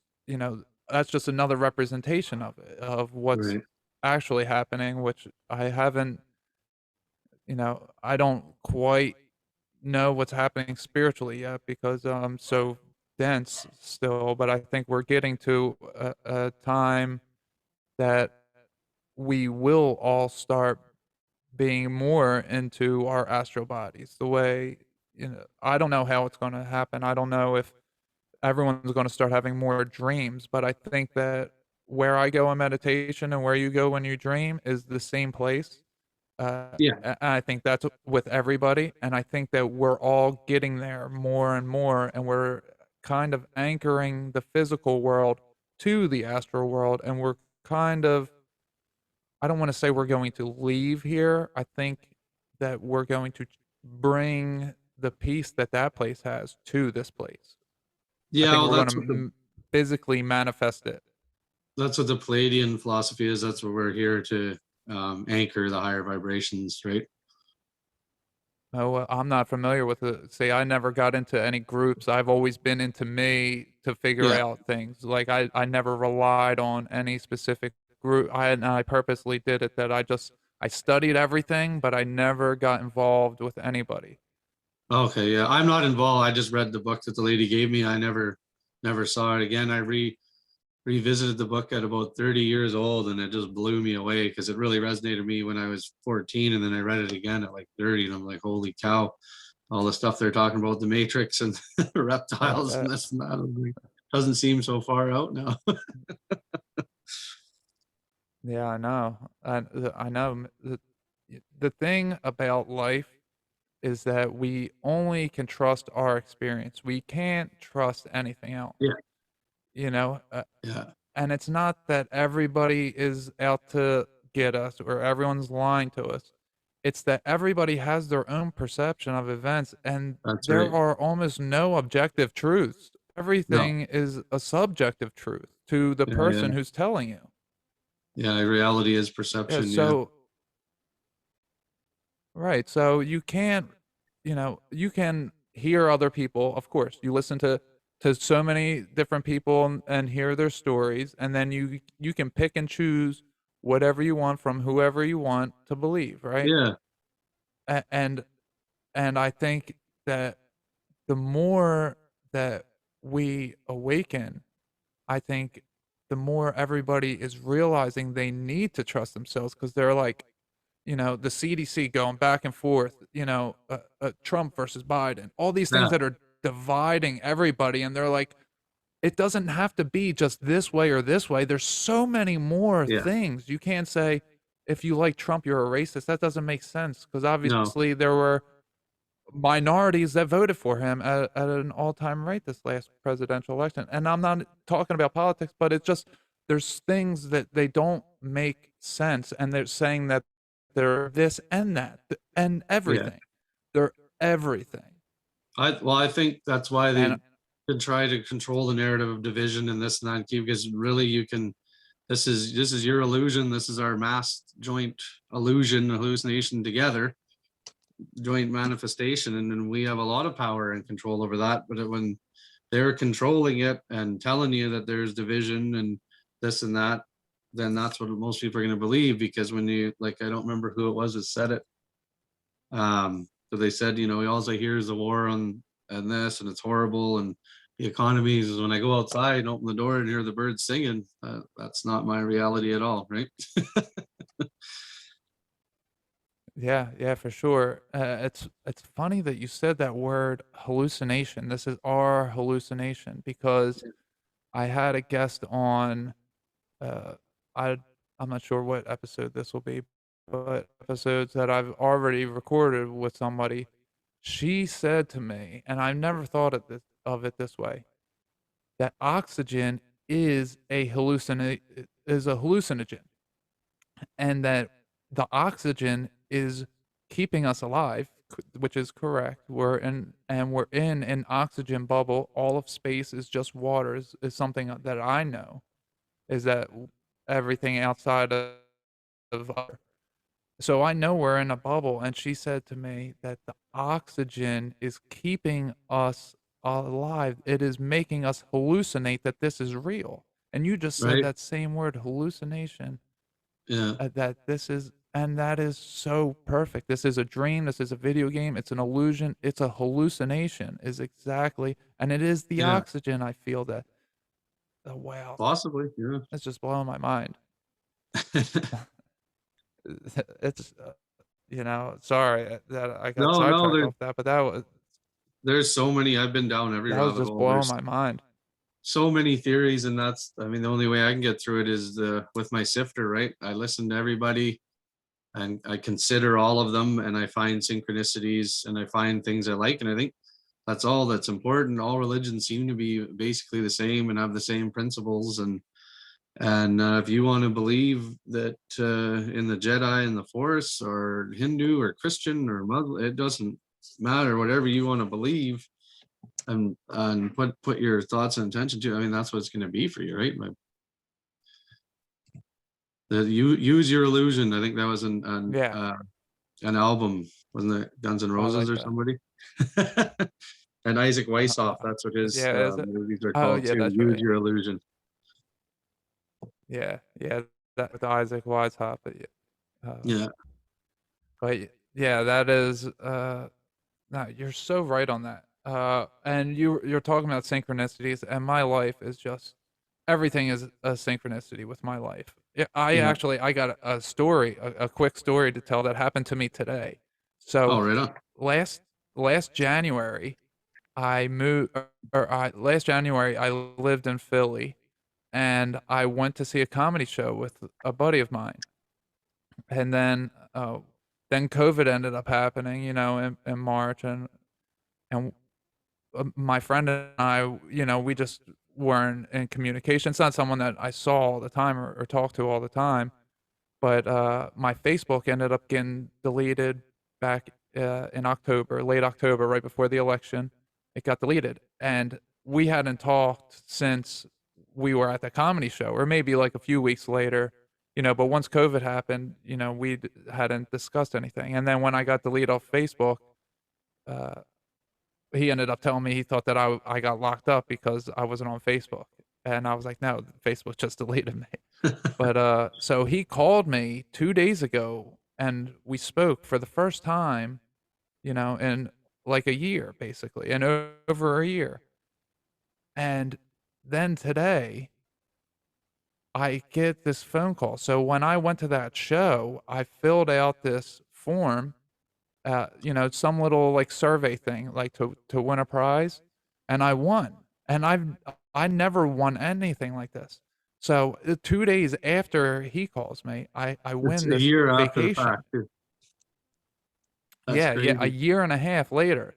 that's just another representation of it, of what's Right. actually happening, which I haven't, I don't quite know what's happening spiritually yet because I'm so dense still, but I think we're getting to a time that we will all start being more into our astral bodies the way, I don't know how it's going to happen. I don't know if everyone's going to start having more dreams, but I think that where I go in meditation and where you go when you dream is the same place. Yeah. And I think that's with everybody. And I think that we're all getting there more and more. And we're kind of anchoring the physical world to the astral world. And we're kind of, I don't want to say we're going to leave here. I think that we're going to bring the peace that that place has to this place. I Yeah. think Well, we're going to physically manifest it. that's what the Palladian philosophy is. That's what we're here to anchor the higher vibrations, right? Oh, well, I'm not familiar with it. See, I never got into any groups. I've always been into me to figure Yeah. out things. Like I never relied on any specific group. I purposely did it that I studied everything, but I never got involved with anybody. Okay. Yeah. I'm not involved. I just read the book that the lady gave me. I never saw it again. I revisited the book at about 30 years old, and it just blew me away because it really resonated with me when I was 14, and then I read it again at like 30, and I'm like, holy cow, all the stuff they're talking about, the Matrix and Yeah, I reptiles and bet. this and that. I'm like, doesn't seem so far out now. Yeah, I know. I know. The thing about life is that we only can trust our experience. We can't trust anything else. Yeah. you know, Yeah. and it's not that everybody is out to get us or everyone's lying to us. It's that everybody has their own perception of events, and That's there right. are almost no objective truths. No. Everything is a subjective truth to the Yeah, person yeah. who's telling you. Yeah, reality is Yeah, perception, yeah. so right, so you can't, you can hear other people, of course. You listen to so many different people and hear their stories, and then you can pick and choose whatever you want from whoever you want to believe, right? Yeah, A- and and I think that the more that we awaken, I think the more everybody is realizing they need to trust themselves because they're like, the CDC going back and forth, Trump versus Biden, all these things yeah, that are dividing everybody. And they're like, it doesn't have to be just this way or this way. There's so many more yeah. things. You can't say, if you like Trump, you're a racist. That doesn't make sense because No. obviously there were minorities that voted for him at an all-time rate this last presidential election. And I'm not talking about politics, but it's just there's things that they don't make sense, and they're saying that they're this and that and Yeah. everything. They're everything. I think that's why And they could try to control the narrative of division and this and that, because really you can, this is your illusion, this is our mass joint illusion, hallucination together, joint manifestation, and then we have a lot of power and control over that. But when they're controlling it and telling you that there's division and this and that, then that's what most people are going to believe. Because when you, like, I don't remember who it was that said it, but they said, all I hear is the war and this, and it's horrible, and the economy is when I go outside and open the door and hear the birds singing. That's not my reality at all, right? yeah, yeah, for sure. It's funny that you said that word hallucination. This is our hallucination because I had a guest on. Uh, I I'm not sure what episode this will be, but episodes that I've already recorded with somebody. She said to me, and I've never thought of it this way, that oxygen is a hallucinogen, and that the oxygen is keeping us alive, which is correct. We're in an oxygen bubble. All of space is just water. Is something that I know is that everything outside of so I know we're in a bubble, and she said to me that the oxygen is keeping us alive. It is making us hallucinate that this is real. And you just said Right? that same word, hallucination, Yeah, that this is, and that is so perfect. This is a dream. This is a video game. It's an illusion. It's a hallucination, is exactly, and it is the yeah, oxygen. I feel that. Oh, wow. possibly, yeah. That's just blowing my mind. It's, sorry that I got No, no, sidetracked off that, but there's so many. I've been down every that was rabbit just hole. blowing There's my mind. so many theories, and that's, I mean, the only way I can get through it is with my sifter, right? I listen to everybody and I consider all of them, and I find synchronicities and I find things I like, and I think that's all that's important. All religions seem to be basically the same and have the same principles, and if you want to believe that in the Jedi and the Force, or Hindu or Christian or Muslim, it doesn't matter. Whatever you want to believe, and put your thoughts and attention to, I mean, that's what it's going to be for you, right? You use your illusion. I think that was Yeah, an album, wasn't it? Guns N' I Roses like or that. somebody. And Isaac Weishaupt, Uh, that's what his yeah, is it? movies are Oh, called yeah, too. that's Use right. your illusion. Yeah, yeah, that with Isaac Weishaupt, but yeah, Yeah, yeah, that is, no, you're so right on that. And you're talking about synchronicities, and my life is just everything is a synchronicity with my life. Yeah, yeah. I got a story, a quick story to tell that happened to me today. Oh, So right on. last last January, I moved, last January I lived in Philly, and I went to see a comedy show with a buddy of mine, and then COVID ended up happening, in March, and my friend and I, weren't in communication. It's not someone that I saw all the time or talked to all the time, but my Facebook ended up getting deleted back in October, late October, right before the election. It got deleted, and we hadn't talked since we were at the comedy show, or maybe like a few weeks later, But once COVID happened, we hadn't discussed anything. And then when I got deleted off Facebook, uh, he ended up telling me he thought that I got locked up because I wasn't on Facebook, and I was like, no, Facebook just deleted me. But so he called me 2 days ago, and we spoke for the first time, in like a year, basically, and over a year. And then today, I get this phone call. So when I went to that show, I filled out this form, some little like survey thing, like to win a prize, and I won. And I never won anything like this. So 2 days after he calls me, I It's win a this year after the vacation. fact, too. That's Yeah, a crazy. year and a half later,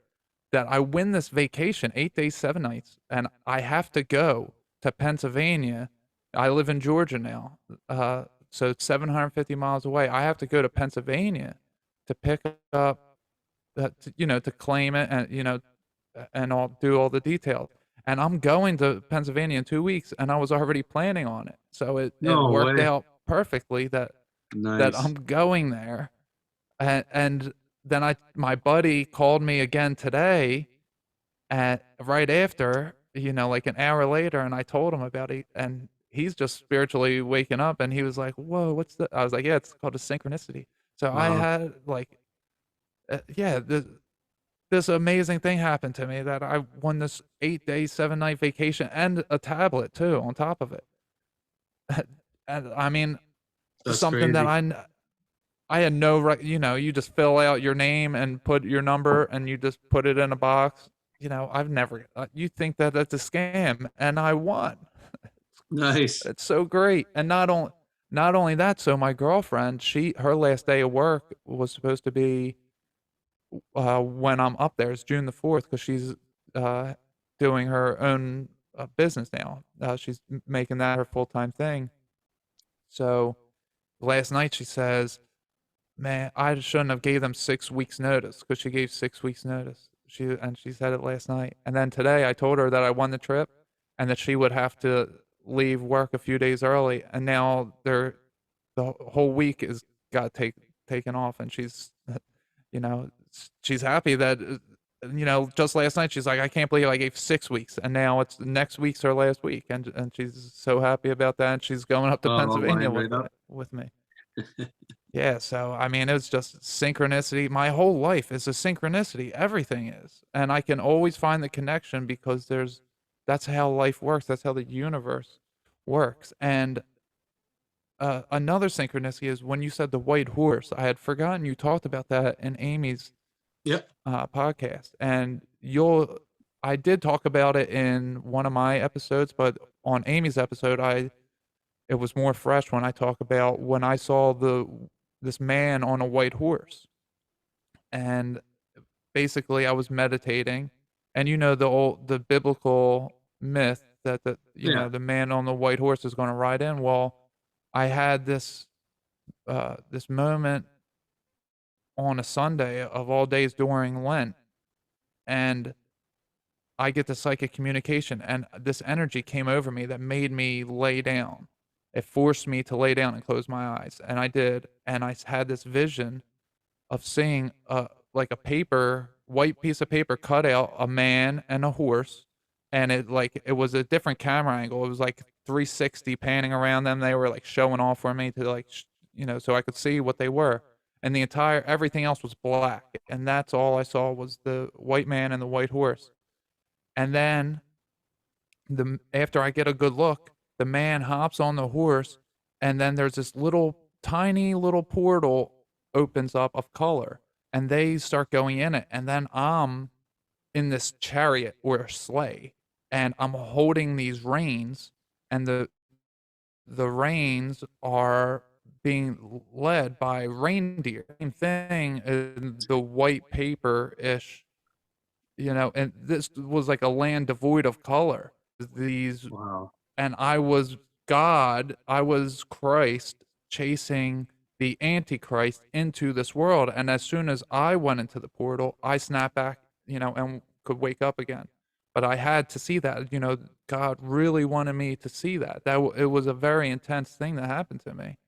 that I win this vacation, 8 days, 7 nights, and I have to go to Pennsylvania. I live in Georgia now, so it's 750 miles away. I have to go to Pennsylvania to pick up that, to claim it and, and do all the details. And I'm going to Pennsylvania in 2 weeks, and I was already planning on it. So it No worked way. out perfectly that I'm Nice. going there. And then my buddy called me again today at right after, like an hour later, and I told him about it, and he's just spiritually waking up, and he was like, "Whoa, what's that?" I was like, "Yeah, it's called a synchronicity." So I Wow. had like, yeah, this amazing thing happened to me that I won this 8 day, 7 night vacation and a tablet too on top of it. And I mean, That's something that crazy. I had no right, you just fill out your name and put your number and you just put it in a box. I've never, you think that that's a scam, and I won. Nice. It's so great. And not only that, so my girlfriend, her last day of work was supposed to be when I'm up there. It's June the 4th because she's uh, doing her own business now. She's making that her full time thing. So last night she says, "Man, I shouldn't have gave them 6 weeks notice," because she gave 6 weeks notice. She said it last night, and then today I told her that I won the trip, and that she would have to leave work a few days early, and now the whole week is got taken off, and she's happy that just last night she's like, I can't believe I gave 6 weeks, and now it's next week's her last week, and she's so happy about that, and she's going up to I'll Pennsylvania line right up. with me. Yeah, so I mean, it's just synchronicity. My whole life is a synchronicity. Everything is. And I can always find the connection because that's how life works. That's how the universe works. And another synchronicity is when you said the white horse. I had forgotten you talked about that in Amy's Yep. podcast. And I did talk about it in one of my episodes, but on Amy's episode, it was more fresh when I talk about when I saw this man on a white horse. And basically I was meditating, and the biblical myth that Yeah. the man on the white horse is going to ride in. Well, I had this moment on a Sunday of all days during Lent, and I get the psychic communication, and this energy came over me that made me lay down. It forced me to lay down and close my eyes, and I did, and had this vision of seeing like a white piece of paper cut out a man and a horse, and it was a different camera angle. It was like 360 panning around them. They were like showing off for me to so I could see what they were. And everything else was black, and that's all I saw was the white man and the white horse. And then after I get a good look, the man hops on the horse, and then there's this tiny little portal opens up of color, and they start going in it, and then I'm in this chariot or sleigh, and I'm holding these reins, and the reins are being led by reindeer. Same thing in the white paper ish, and this was like a land devoid of color. these, Wow. and I was God, I was Christ chasing the Antichrist into this world. And as soon as I went into the portal, I snapped back, and could wake up again. But I had to see that, God really wanted me to see that. It was a very intense thing that happened to me.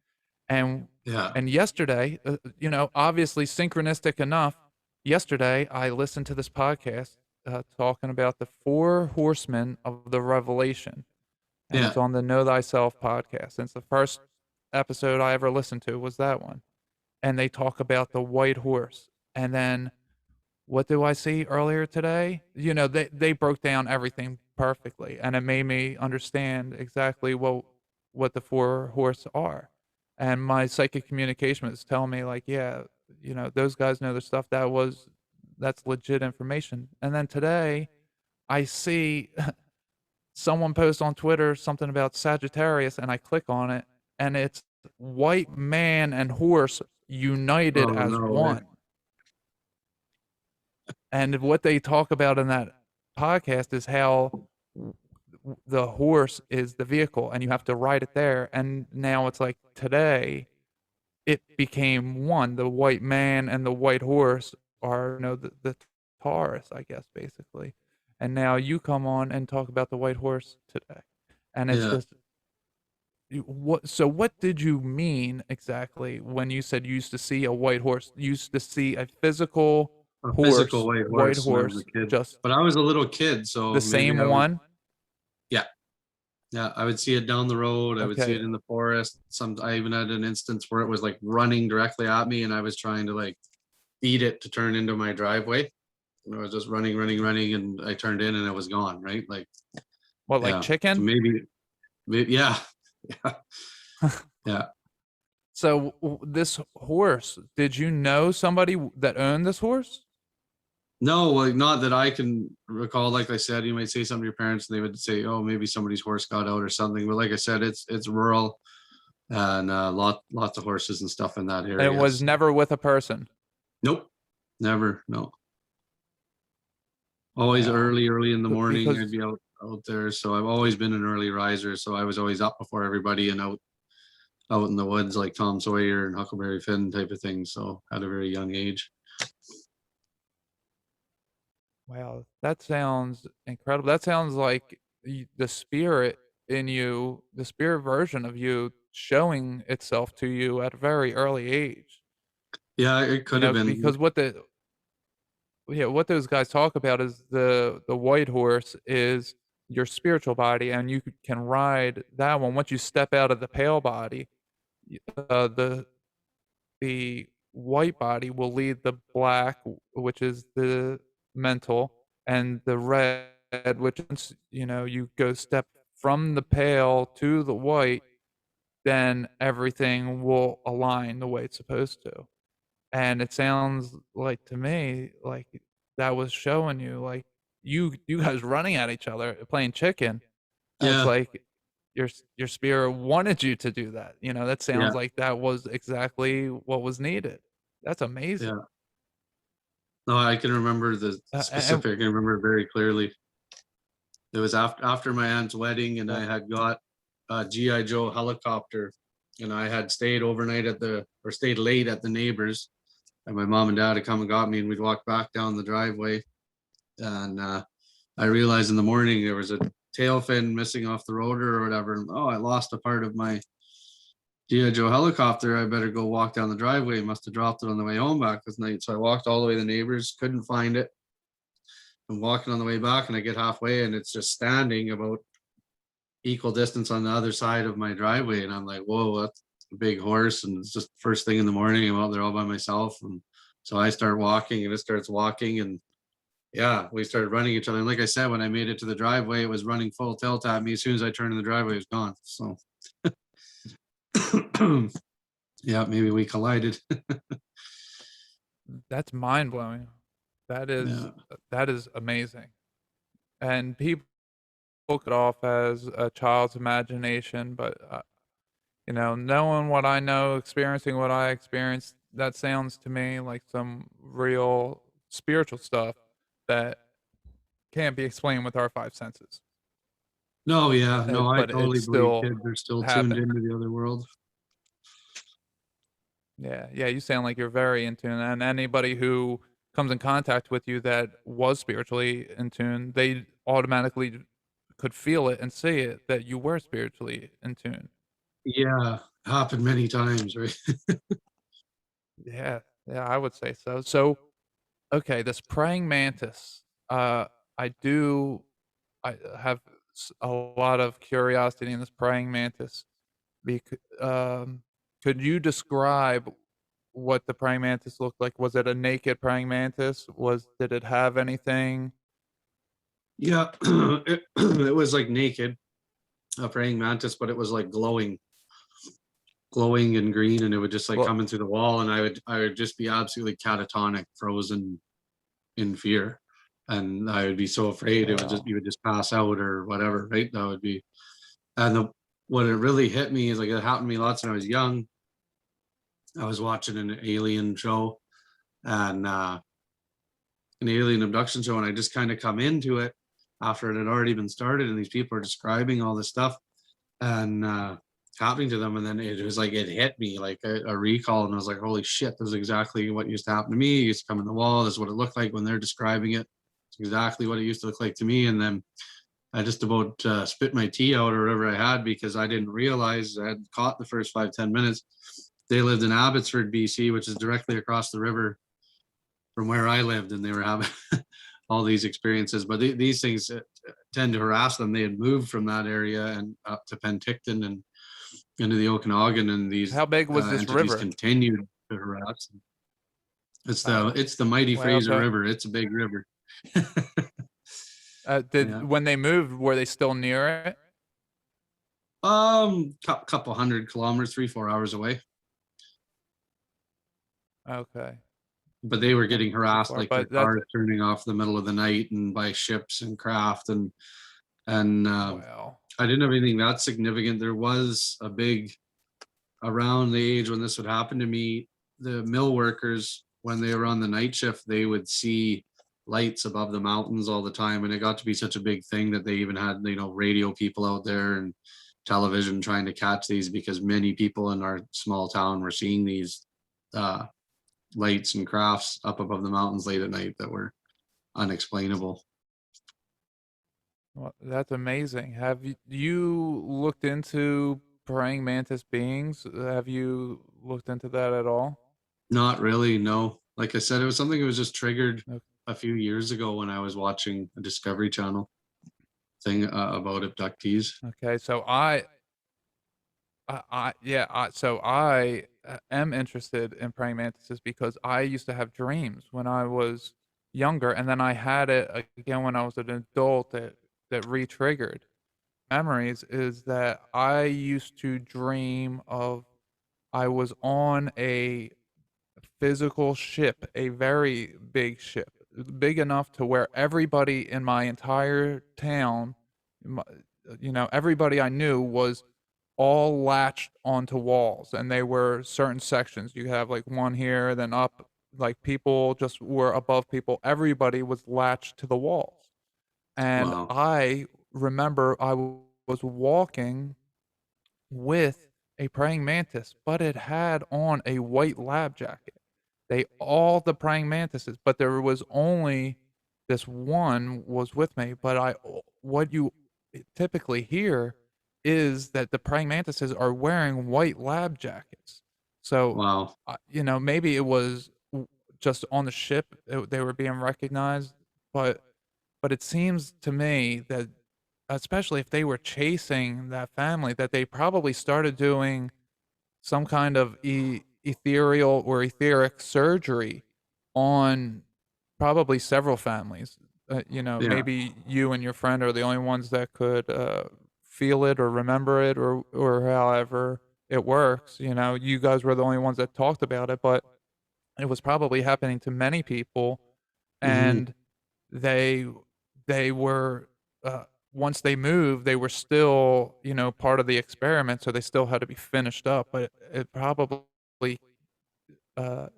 And Yeah. and yesterday, obviously synchronistic enough, yesterday I listened to this podcast talking about the four horsemen of the Revelation, and Yeah. it's on the Know Thyself podcast. And it's the first episode I ever listened to was that one, and they talk about the white horse. And then what do I see earlier today? They broke down everything perfectly, and it made me understand exactly what the four horse are. And my psychic communication was telling me like, yeah, those guys know their stuff. That's legit information. And then today, I see someone post on Twitter something about Sagittarius, and I click on it, and it's white man and horse united Oh, as no way. one. And what they talk about in that podcast is how the horse is the vehicle and you have to ride it there. And now it's like today, it became one. The white man and the white horse are, the Taurus, I guess, basically. And now you come on and talk about the white horse today. And it's Yeah. just, what did you mean exactly when you said you used to see a white horse? You used to see a physical A physical horse, white horse when I was horse, a kid. just But I was a little kid, so the maybe same I was, one? yeah. Yeah, I would see it down the road. I would see it Okay. in the forest. I even had an instance where it was like running directly at me and I was trying to like beat it to turn into my driveway. And I was just running, running, running, and I turned in and it was gone, right? Like, What, like yeah. So chicken? maybe yeah. Yeah. Yeah. So this horse, did you know somebody that owned this horse? No, like not that I can recall. Like I said, you might say something to your parents and they would say, oh, maybe somebody's horse got out or something. But like I said, it's rural and lots of horses and stuff in that And it area. was So never with a person. nope, never, no. Always Wow. early in the morning. I'd Because be out there. So I've always been an early riser. So I was always up before everybody and out in the woods like Tom Sawyer and Huckleberry Finn type of thing. So at a very young age. wow, that sounds incredible. That sounds like the spirit in you, the spirit version of you showing itself to you at a very early age. Yeah, it could have been. Because what those guys talk about is the white horse is your spiritual body, and you can ride that one. Once you step out of the pale body, the white body will lead the black, which is the mental, and the red, which is, you go step from the pale to the white, then everything will align the way it's supposed to. And it sounds like to me like that was showing you like you guys running at each other playing chicken. It's Yeah, like your spirit wanted you to do that. That yeah, sounds like that was exactly what was needed. That's amazing. yeah. No, I can remember the And specific. I remember it very clearly. It was after my aunt's wedding, and I had got a GI Joe helicopter, and I had stayed overnight or stayed late at the neighbors, and my mom and dad had come and got me, and we'd walk back down the driveway, and I realized in the morning there was a tail fin missing off the rotor or whatever. And, oh, I lost a part of my GI Joe helicopter. I better go walk down the driveway. Must have dropped it on the way home back this night. So I walked all the way to the neighbors, couldn't find it. I'm walking on the way back and I get halfway and it's just standing about equal distance on the other side of my driveway. And I'm like, whoa, that's a big horse. And it's just first thing in the morning. I'm out there all by myself. And so I start walking and it starts walking. And yeah, we started running each other. And like I said, when I made it to the driveway, it was running full tilt at me. As soon as I turned in the driveway, it was gone. So yeah, maybe we collided. that's mind blowing. That is Yeah. that is amazing. And people look it off as a child's imagination, but knowing what I know, experiencing what I experienced, that sounds to me like some real spiritual stuff that can't be explained with our five senses. No, yeah, no, I but it totally believe still kids are still tuned happened. into the other world. Yeah, yeah, you sound like you're very in tune, and anybody who comes in contact with you that was spiritually in tune, they automatically could feel it and see it that you were spiritually in tune. Yeah, happened many times, right? Yeah, yeah, I would say so. So, okay, this praying mantis, I do, I have a lot of curiosity in this praying mantis. Um, could you describe what the praying mantis looked like? Was it a naked praying mantis? Did it have anything? Yeah, it was like naked, a praying mantis, but it was like glowing and green, and it would just like Well, come into the wall, and I would just be absolutely catatonic, frozen in fear, and I would be so afraid it would just wow. you would just pass out or whatever, right? That would be, and what it really hit me is like it happened to me lots when I was young. I was watching an alien show and an alien abduction show, and I just kind of come into it after it had already been started, and these people are describing all this stuff and happening to them, and then it was like it hit me like a recall, and I was like, holy shit, this is exactly what used to happen to me. It used to come in the wall. This is what it looked like when they're describing it. It's exactly what it used to look like to me. And then I just about spit my tea out or whatever I had because I didn't realize I had caught the first 5-10 minutes. They lived in Abbotsford, BC, which is directly across the river from where I lived, and they were having all these experiences. But these things tend to harass them. They had moved from that area and up to Penticton and into the Okanagan, and these How big was this entities river? continued to harass them. Uh, It's the mighty wow. Fraser So, River. It's a big river. did Yeah. when they moved, were they still near it? Couple 100 kilometers, 3-4 hours away. Okay, But they were getting not too harassed, far, like their but that's cars turning off in the middle of the night and by ships and craft, and wow. I didn't have anything that significant. There was a big around the age when this would happen to me, the mill workers, when they were on the night shift, they would see lights above the mountains all the time. And it got to be such a big thing that they even had, radio people out there and television trying to catch these because many people in our small town were seeing these uh, lights and crafts up above the mountains late at night that were unexplainable. Well, that's amazing. Have you looked into praying mantis beings? Have you looked into that at all? Not really, no. Like I said, it was something that was just triggered Ok- a few years ago when I was watching a Discovery Channel thing about abductees. Okay, so yeah, so I am interested in praying mantises because I used to have dreams when I was younger, and then I had it again when I was an adult that re-triggered memories. Is that I used to dream of I was on a physical ship, a very big ship, big enough to where everybody in my entire town, my, everybody I knew was all latched onto walls, and they were certain sections. You have like one here, then up, like people just were above people. Everybody was latched to the walls. And Wow. I remember was walking with a praying mantis, but it had on a white lab jacket. All the praying mantises, but there was only this one was with me. But what you typically hear is that the praying mantises are wearing white lab jackets. So, Wow. maybe it was just on the ship they were being recognized, but it seems to me that especially if they were chasing that family, that they probably started doing some kind of ethereal or etheric surgery on probably several families. Yeah. Maybe you and your friend are the only ones that could feel it or remember it or however it works. You guys were the only ones that talked about it, but it was probably happening to many people, Hmm. and they they were once they moved, they were still, part of the experiment, so they still had to be finished up, but it probably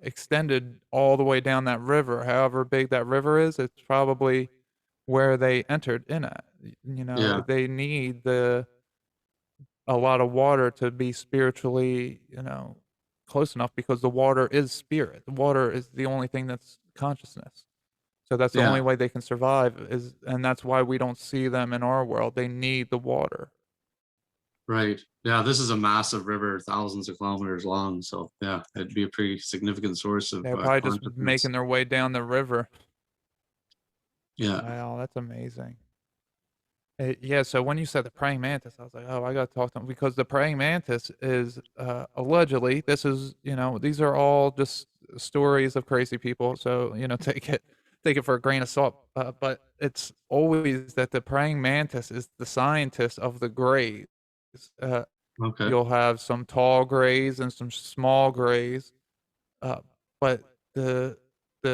extended all the way down that river. However big that river is, it's probably where they entered in at. You know, Yeah. they need a lot of water to be spiritually, close enough because the water is spirit. The water is the only thing that's consciousness. So that's the only Yeah. way they can survive and that's why we don't see them in our world. They need the water. Right. Yeah. This is a massive river, thousands of kilometers long. So yeah, it'd be a pretty significant source of They're probably just consciousness. making their way down the river. Yeah. Wow, that's amazing. Yeah, so when you said the praying mantis, I was like, "Oh, I gotta talk to him," because the praying mantis is, allegedly this is, these are all just stories of crazy people, so, take it for a grain of salt, but it's always that the praying mantis is the scientist of the greys. Uh, Okay. you'll have some tall greys and some small greys, uh, but the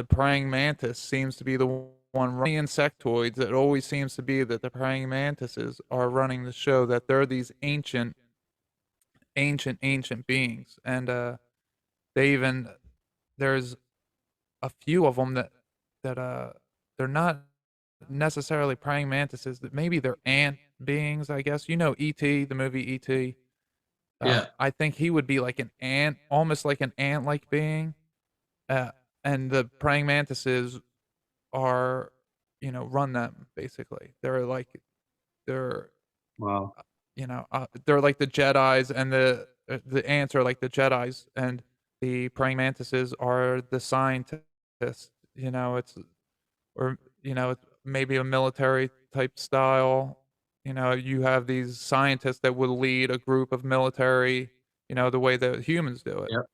praying mantis seems to be the one running insectoids. It always seems to be that the praying mantises are running the show. That they're these ancient beings, and they even there's a few of them that they're not necessarily praying mantises. That maybe they're ant beings. I guess E.T. the movie E.T. Yeah. I think he would be like an ant, almost like an ant-like being. Uh, and the praying mantises are, run them basically. They're, Wow. they're like the Jedi's, and the ants are like the Jedi's, and the praying mantises are the scientists. It's maybe a military type style. You have these scientists that would lead a group of military. The way that humans do it Yep.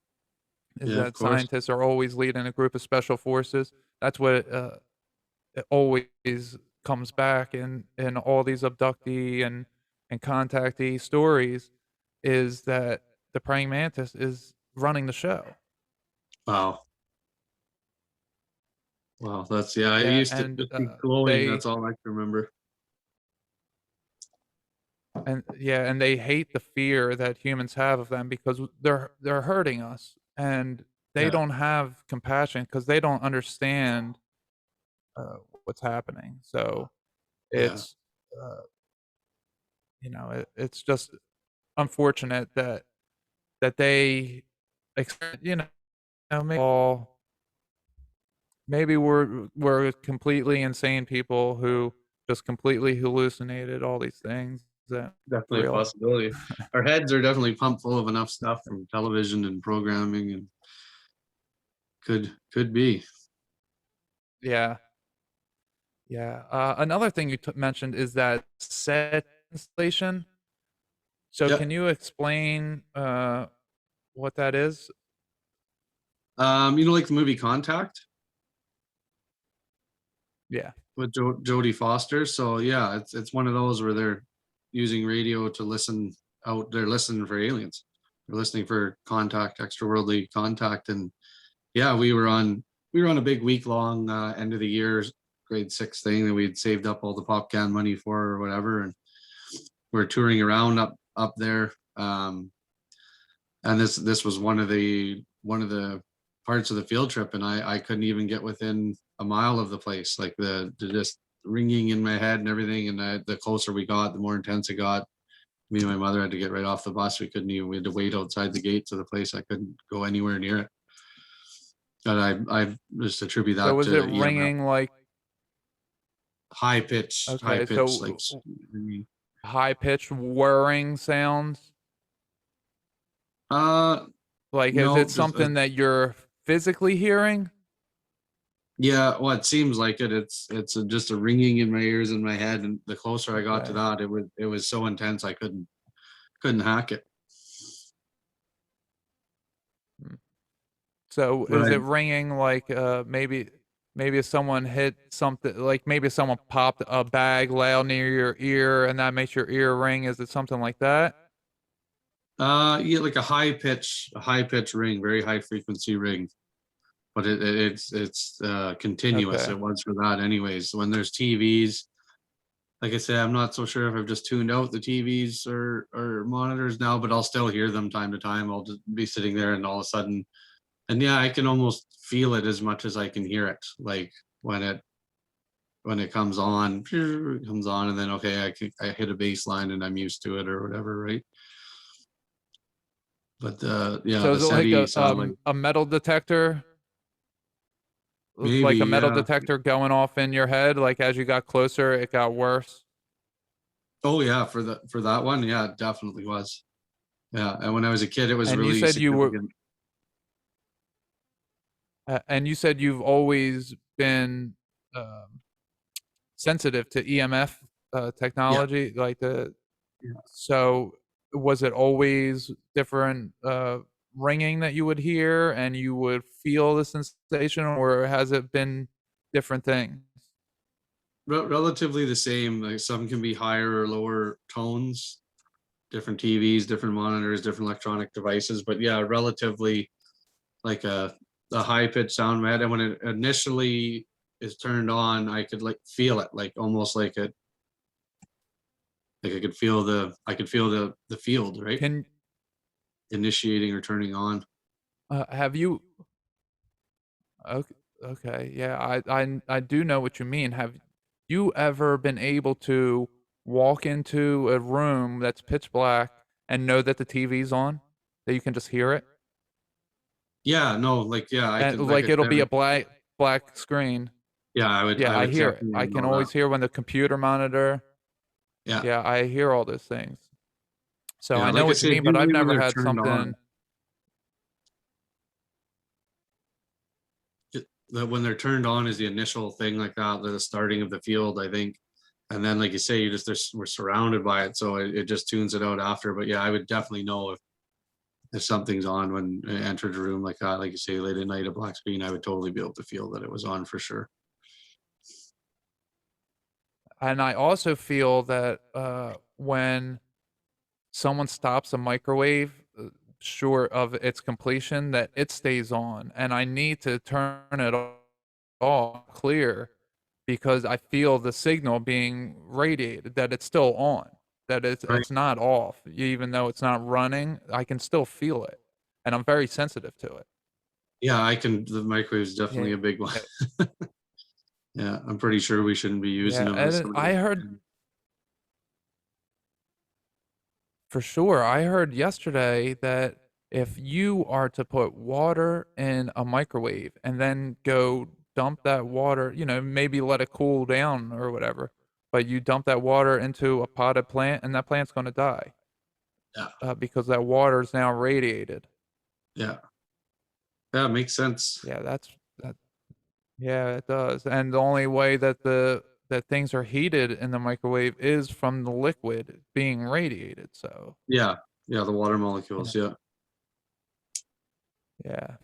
is Yeah. Of that course. scientists are always leading a group of special forces. That's what it always comes back in all these abductee and contactee stories is that the praying mantis is running the show. Wow. Wow. That's yeah. I Yeah, used to and just be glowing. they That's all I can remember. and they hate the fear that humans have of them because they're hurting us, and they Yeah. don't have compassion because they don't understand what's happening. So Yeah. it's it's just unfortunate that they maybe we're completely insane people who just completely hallucinated all these things that Definitely a real. possibility. Our heads are definitely pumped full of enough stuff from television and programming, and could be. Yeah, yeah. Another thing you mentioned is that set installation. So can Yep. you explain what that is? Like the movie Contact Yeah. with Jodie Foster. So yeah, it's one of those where they're using radio to listen out. They're listening for aliens. They're listening for contact, extraworldly contact, and yeah, we were on a big week long end of the year grade six thing that we'd saved up all the pop can money for or whatever, and we're touring around up there. And this was one of the parts of the field trip, and I couldn't even get within a mile of the place, like the just ringing in my head and everything. And the closer we got, the more intense it got. Me and my mother had to get right off the bus. We had to wait outside the gates of the place. I couldn't go anywhere near it. But I just attribute So that is it to EMF. ringing like High okay, pitch, like so high pitched whirring sounds? uh Like, is it no, just something that you're physically hearing? yeah, well, it seems like it. Just a ringing in my ears and my head, and the closer I got to Okay. that, it was so intense I couldn't hack it. Mm. So But is it ringing like maybe if someone hit something like maybe if someone popped a bag loud near your ear and that makes your ear ring? Is it something like that? yeah, like a high pitch ring, very high frequency ring. But it's continuous. Okay. It was for that anyways. When there's TVs, like I said, I'm not so sure if I've just tuned out the TVs or monitors now, but I'll still hear them time to time. I'll just be sitting there and all of a sudden, and yeah, I can almost feel it as much as I can hear it. Like when it when it comes on, it comes on, and then okay, I hit a baseline and I'm used to it or whatever, right? But yeah, So the is it like SETI satellite, a metal detector, maybe, like a metal yeah. detector going off in your head? Like as you got closer, it got worse. Oh yeah, for that one, yeah, it definitely was. Yeah, and when I was a kid, it was And you really said you were, significant. and you said you've always been um, sensitive to EMF Yeah, technology, like the. yeah. So was it always different ringing that you would hear, and you would feel the sensation, or has it been different things? Relatively the same. Like some can be higher or lower tones, different TVs, different monitors, different electronic devices. But yeah, relatively like a high pitched sound in my head. And when it initially is turned on, I could like feel it, like almost like I could feel the field, right? Can Initiating or turning on. have you? Okay, okay, yeah, I do know what you mean. Have you ever been able to walk into a room that's pitch black and know that the TV's on, that you can just hear it, Yeah, no, like yeah, I and could like like I it'll said, be a black screen. yeah, Yeah, I I would hear it. definitely I can know that. always hear when the computer monitor. Yeah. Yeah, I hear all those things. So Yeah, I know like I what you said, mean, but I've usually when never they're had turned on, something. when they're turned on is the initial thing like that, the starting of the field, I think. And then, like you say, we're surrounded by it, so it just tunes it out after. But yeah, I would definitely know if something's on when I entered a room like that, like you say, late at night, a black screen. I would totally be able to feel that it was on for sure. And I also feel that when someone stops a microwave short of its completion, that it stays on, and I need to turn it off clear because I feel the signal being radiated, that it's still on, that Right. it's not off, even though it's not running. I can still feel it, and I'm very sensitive to it. Yeah, I can. The microwave is Yeah, definitely a big one. Yeah, I'm pretty sure we shouldn't be using yeah, them as and some of I heard. the. For sure. I heard yesterday that if you are to put water in a microwave and then go dump that water, maybe let it cool down or whatever, but you dump that water into a potted plant and that plant's going to die Yeah, because that water is now radiated. yeah, yeah. Makes sense. Yeah, that. Yeah, it does. And the only way that that things are heated in the microwave is from the liquid being radiated. So, Yeah, yeah. The water you know. molecules. Yeah. Yeah.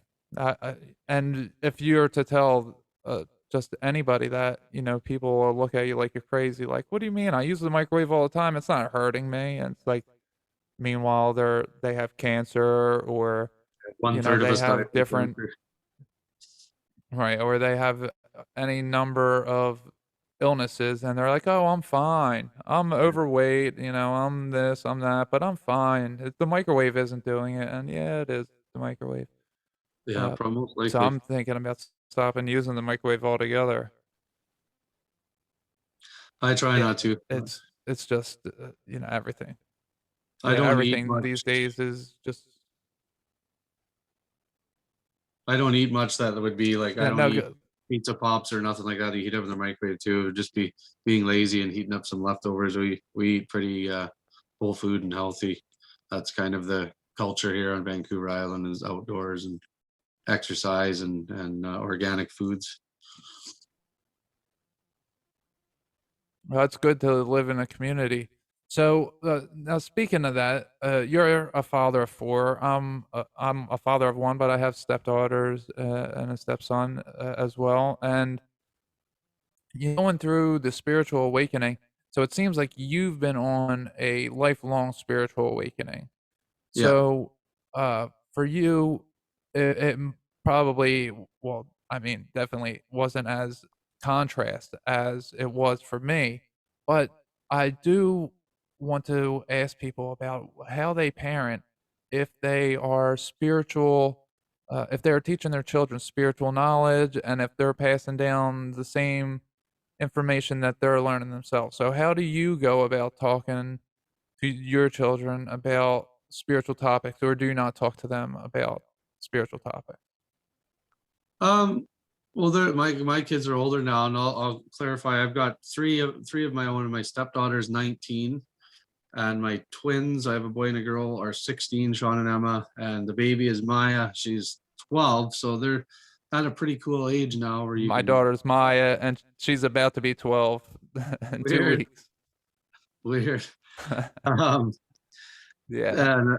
And if you're to tell just anybody that, people will look at you like you're crazy. Like, what do you mean? I use the microwave all the time. It's not hurting me. And it's like, meanwhile, they have cancer, or, One third of they us die have from different, cancer. right? Or they have any number of illnesses, and they're like, oh, I'm fine. I'm overweight. I'm this, I'm that, but I'm fine. The microwave isn't doing it. And yeah, it is the microwave. Yeah, Uh, most so likely. I'm thinking about stopping using the microwave altogether. I try Yeah, not to. it's just everything. I Yeah, don't eat everything much. these days is just. I don't eat much that would be like I Yeah, don't no eat good. pizza pops or nothing like that. You heat up in the microwave too. It would just be being lazy and heating up some leftovers. We eat pretty whole food and healthy. That's kind of the culture here on Vancouver Island, is outdoors and exercise and organic foods. Well, it's good to live in a community. So now, speaking of that, you're a father of four. I'm a father of one, but I have stepdaughters and a stepson as well. And you're going through the spiritual awakening. So it seems like you've been on a lifelong spiritual awakening. Yeah, So, for you, it probably, well, I mean, definitely wasn't as contrast as it was for me, but I do want to ask people about how they parent if they are spiritual, if they're teaching their children spiritual knowledge, and if they're passing down the same information that they're learning themselves. So how do you go about talking to your children about spiritual topics, or do you not talk to them about spiritual topics? Um, well, my kids are older now, and I'll clarify. I've got three of my own. My stepdaughter's 19, and my twins, I have a boy and a girl, are 16, Sean and Emma, and the baby is Maya. She's 12, so they're at a pretty cool age now where you My can daughter's Maya, and she's about to be 12 in 2 weird, weeks. weird. Um, Yeah. and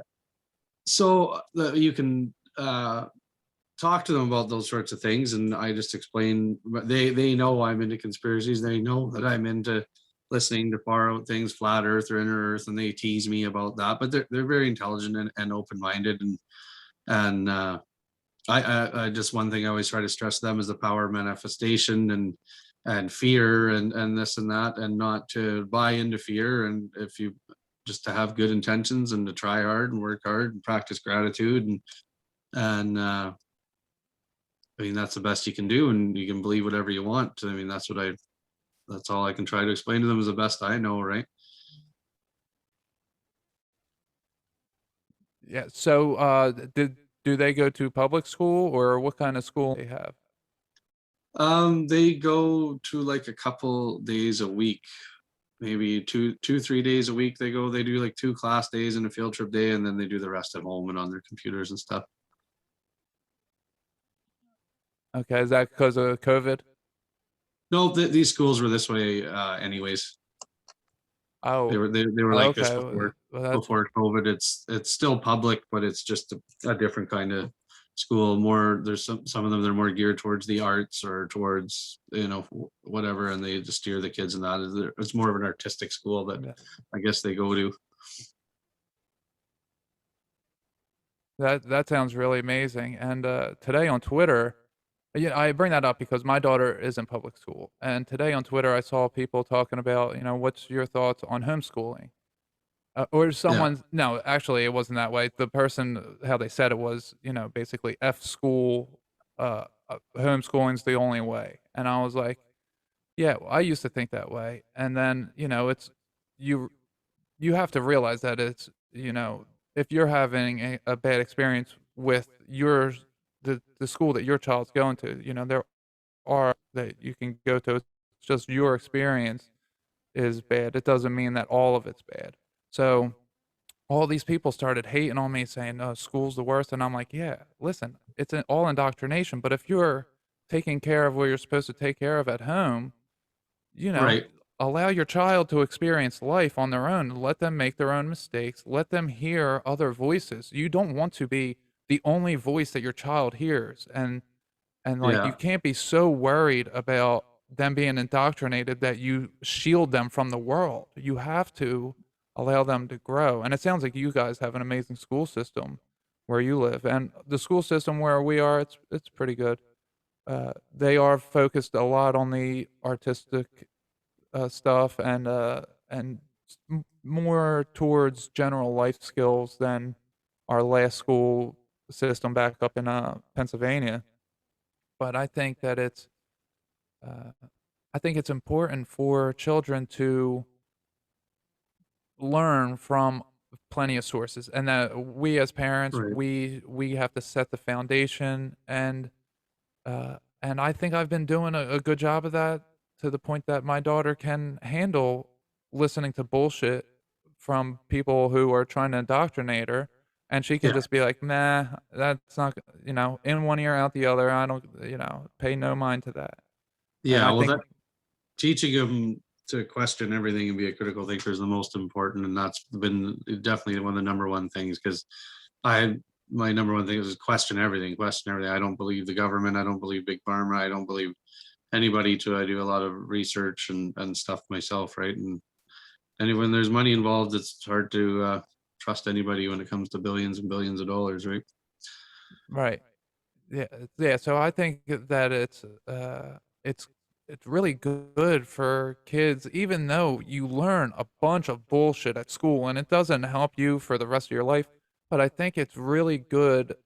so you can talk to them about those sorts of things, and I just explain. But they know I'm into conspiracies. They know that I'm into listening to far out things, flat Earth or inner Earth, and they tease me about that. But they're very intelligent and open minded, and I just one thing I always try to stress to them is the power of manifestation and fear and this and that, and not to buy into fear. And if you just to have good intentions and to try hard and work hard and practice gratitude and I mean that's the best you can do, and you can believe whatever you want. I mean that's all I can try to explain to them is the best I know, right? Yeah. So, do they go to public school, or what kind of school they have? They go to like a couple days a week, maybe 3 days a week. They do like 2 class days and a field trip day, and then they do the rest at home and on their computers and stuff. Okay, is that because of COVID? No, these schools were this way anyways. They Oh, were they were like this okay. before Well, that's before COVID. It's still public, but it's just a different kind of school. More there's some of them they're more geared towards the arts or towards whatever, and they just steer the kids in that. It's more of an artistic school that yeah. I guess they go to. That sounds really amazing. And today on Twitter, yeah, I bring that up because my daughter is in public school, and today on Twitter I saw people talking about, what's your thoughts on homeschooling? Or Yeah, someone, no, actually, it wasn't that way. The person, how they said it was, basically F school, homeschooling's the only way. And I was like, yeah, well, I used to think that way. And then, you you have to realize that if you're having a bad experience with the school that your child's going to, there are that you can go to. It's just your experience is bad. It doesn't mean that all of it's bad. So all these people started hating on me saying, "Oh, school's the worst." And I'm like, "Yeah, listen, it's all indoctrination. But if you're taking care of what you're supposed to take care of at home, you know, right. allow your child to experience life on their own. Let them make their own mistakes. Let them hear other voices. You don't want to be the only voice that your child hears. And like you Yeah, can't be so worried about them being indoctrinated that you shield them from the world. You have to allow them to grow. And it sounds like you guys have an amazing school system where you live. And the school system where we are, it's pretty good. They are focused a lot on the artistic stuff and more towards general life skills than our last school system back up in Pennsylvania. But uh, I think it's important for children to learn from plenty of sources, and that we as parents right. we have to set the foundation, and I think I've been doing a good job of that to the point that my daughter can handle listening to bullshit from people who are trying to indoctrinate her, and she can Yeah, just be like, "Nah, that's not, in one ear out the other. I don't, pay no mind to that." And yeah. I Well, think that teaching them to question everything and be a critical thinker is the most important, and that's been definitely one of the number one things. Because I my number one thing is question everything, question everything. I don't believe the government. I don't believe big pharma. I don't believe anybody. To I do a lot of research and stuff myself, right? And when there's money involved, it's hard to trust anybody when it comes to billions and billions of dollars, right? right. Yeah, yeah, so I think that it's it's really good for kids, even though you learn a bunch of bullshit at school and it doesn't help you for the rest of your life, but I think it's really good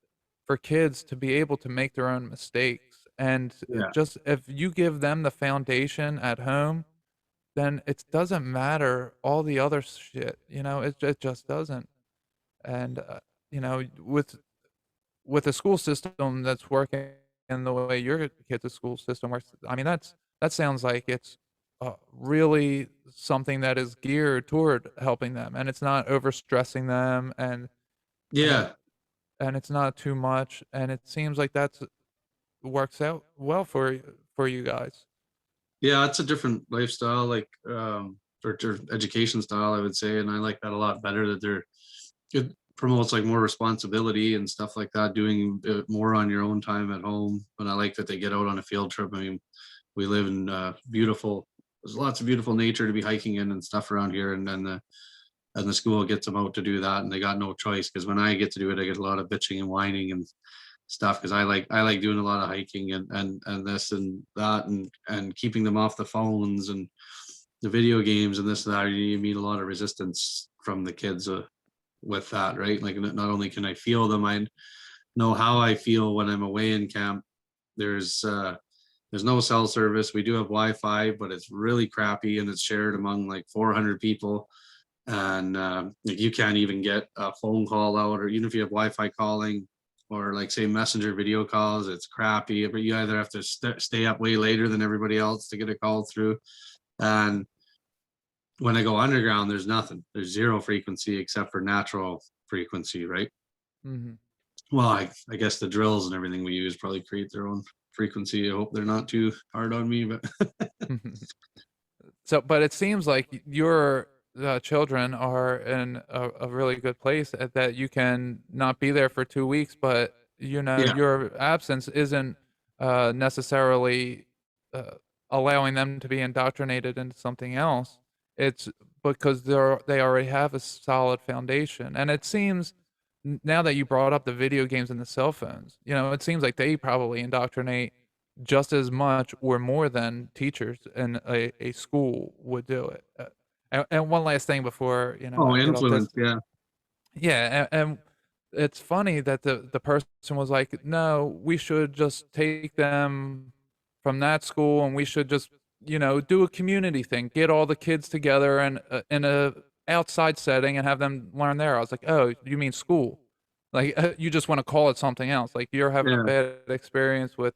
for kids to be able to make their own mistakes And Yeah. just if you give them the foundation at home, then it doesn't matter all the other shit, it just doesn't. And, with a school system that's working in the way your kid's school system works, I mean, that sounds like it's, really something that is geared toward helping them, and it's not overstressing them, uh, Yeah. and it's not too much, and it seems like that's works out well for you guys. Yeah, it's a different lifestyle, like or education style, I would say, and I like that a lot better. That it promotes like more responsibility and stuff like that, doing more on your own time at home. And I like that they get out on a field trip. I mean, we live in beautiful. There's lots of beautiful nature to be hiking in and stuff around here, and then the school gets them out to do that, and they got no choice because when I get to do it, I get a lot of bitching and whining and stuff because I like doing a lot of hiking and this and that and keeping them off the phones and the video games and this and that. You meet a lot of resistance from the kids with that, right? Like not only can I feel them, I know how I feel when I'm away in camp. There's no cell service. We do have Wi-Fi, but it's really crappy and it's shared among like 400 people. And like you can't even get a phone call out, or even if you have Wi-Fi calling, or like say messenger video calls, it's crappy. But you either have to stay up way later than everybody else to get a call through. And when I go underground, there's nothing. There's zero frequency except for natural frequency, right? Mhm. Well, I guess the drills and everything we use probably create their own frequency. I hope they're not too hard on me, but So, but it seems like your children are in a really good place at that you can not be there for 2 weeks, but yeah, your absence isn't necessarily uh, allowing them to be indoctrinated into something else. It's because they already have a solid foundation, and it seems now that you brought up the video games and the cell phones, it seems like they probably indoctrinate just as much or more than teachers in a school would do it. And one last thing before, oh, I get off this. influence, yeah, Yeah, and it's funny that the person was like, "No, we should just take them from that school, and we should just, do a community thing, get all the kids together and in a outside setting and have them learn there." I was like, "Oh, you mean school? Like, you just want to call it something else? Like you're having a yeah, bad experience with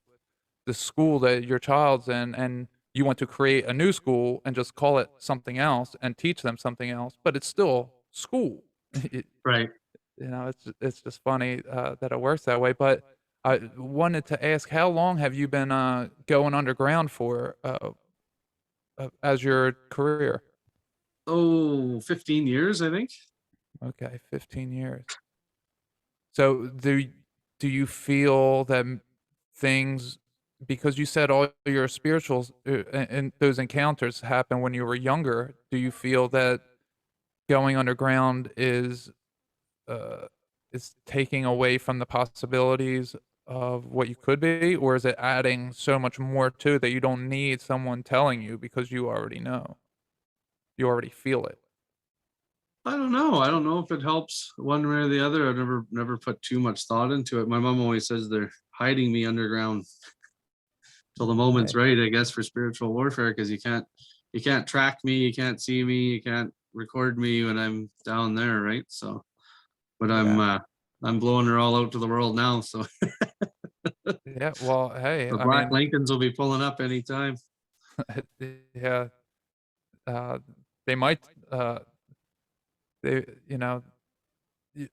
the school that your child's in, and you want to create a new school and just call it something else and teach them something else, but it's still school." It, right. it's just funny that it works that way. But I wanted to ask, how long have you been going underground for as your career? Oh, 15 years, I think. Okay, 15 years. So do you feel that things, because you said all your spirituals and those encounters happened when you were younger, do you feel that going underground uh, is taking away from the possibilities of what you could be, or is it adding so much more to that you don't need someone telling you because you already know, you already feel it? I don't know. I don't know if it helps one way or the other. I've never put too much thought into it. My mom always says they're hiding me underground till the moment's Right. right, I guess, for spiritual warfare, because you can't track me, you can't see me, you can't record me when I'm down there, right? So, but Yeah. I'm blowing her all out to the world now. So Yeah. Well, hey, the I Black mean, Lincolns will be pulling up anytime. yeah, uh, they might, they,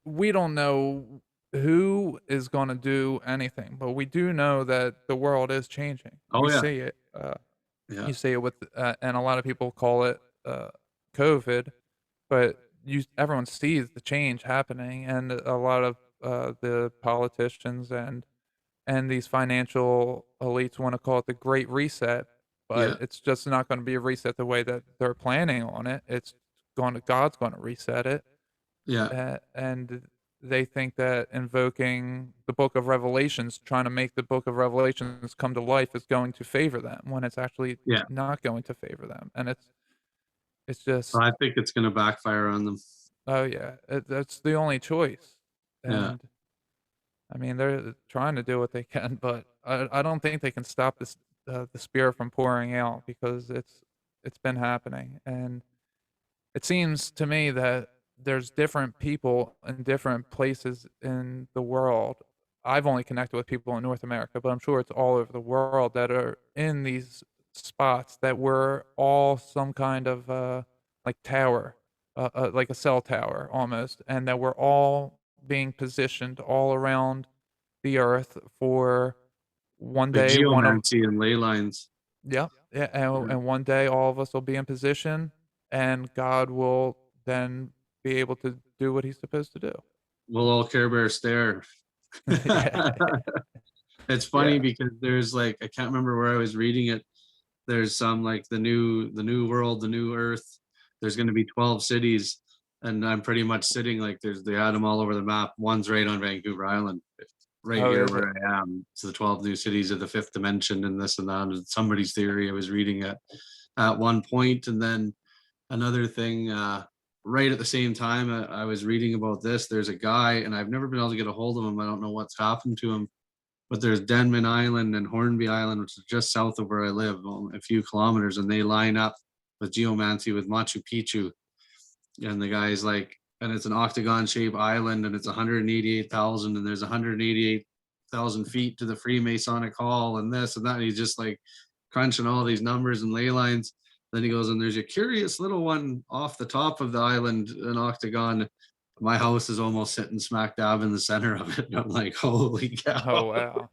we don't know who is going to do anything, but we do know that the world is changing. Oh We yeah, see it. yeah, You see it with, and a lot of people call it COVID, but everyone sees the change happening, and a lot of the politicians and these financial elites want to call it the Great Reset, but yeah, it's just not going to be a reset the way that they're planning on it. It's God's going to reset it, yeah, and they think that invoking the Book of Revelations, trying to make the Book of Revelations come to life, is going to favor them when it's actually yeah. not going to favor them, and it's I just, think it's gonna backfire on them. oh yeah, that's the only choice, Yeah, and I mean they're trying to do what they can, but I don't think they can stop this the spirit from pouring out because it's been happening, and it seems to me that there's different people in different places in the world. I've only connected with people in North America, but I'm sure it's all over the world that are in these spots that were all some kind of like tower, like a cell tower almost, and that we're all being positioned all around the earth for one Like day one of geomancy and ley lines. yeah, yeah, Yeah. and one day all of us will be in position, and God will then be able to do what He's supposed to do. We'll all Care Bear stare. Yeah, It's funny yeah. because there's like, I can't remember where I was reading it. There's some like the new world, the new earth. There's going to be 12 cities, and I'm pretty much sitting like they had them all over the map. One's right on Vancouver Island, right Oh, here is where it? I am. It's the 12 new cities of the fifth dimension and this and that. And somebody's theory I was reading at one point, and then another thing. Right at the same time, I was reading about this. There's a guy, and I've never been able to get a hold of him. I don't know what's happened to him, but there's Denman Island and Hornby Island, which is just south of where I live, a few kilometers, and they line up with geomancy with Machu Picchu. And the guy's like, and it's an octagon shaped island, and it's 188,000, and there's 188,000 feet to the Freemasonic Hall, and this and that. And he's just like crunching all these numbers and ley lines. Then he goes, and there's a curious little one off the top of the island, an octagon. My house is almost sitting smack dab in the center of it. And I'm like, holy cow. Oh, wow.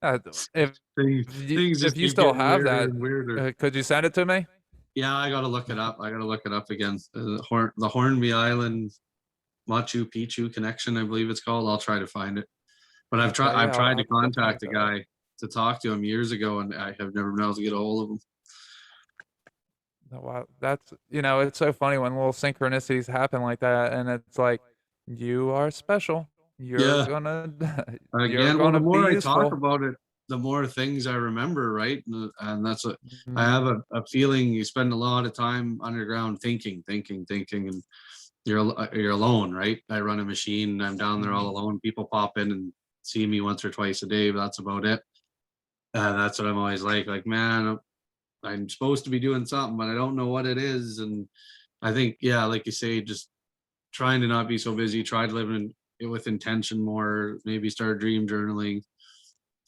Uh, if things, things if just you keep still getting have weirder that, and weirder. could you send it to me? Yeah, I gotta look it up. I gotta look it up again. The Hornby Island Machu Picchu connection, I believe it's called. I'll try to find it. But Okay, I've yeah, tried to I'll definitely contact look the that up. guy to talk to him years ago, and I have never been able to get a hold of him. Oh, wow, that's it's so funny when little synchronicities happen like that, and it's like, you are special. You're Yeah. gonna you're Again, well, the gonna be more I talk useful. about it, the more things I remember, right? And that's what I Mhm. have a feeling. You spend a lot of time underground thinking, and you're alone, right? I run a machine. I'm down there all Mhm. alone. People pop in and see me once or twice a day, but that's about it. That's what I'm always like, man, I'm supposed to be doing something, but I don't know what it is. And I think, yeah, like you say, just trying to not be so busy, try to live in it with intention more, maybe start dream journaling,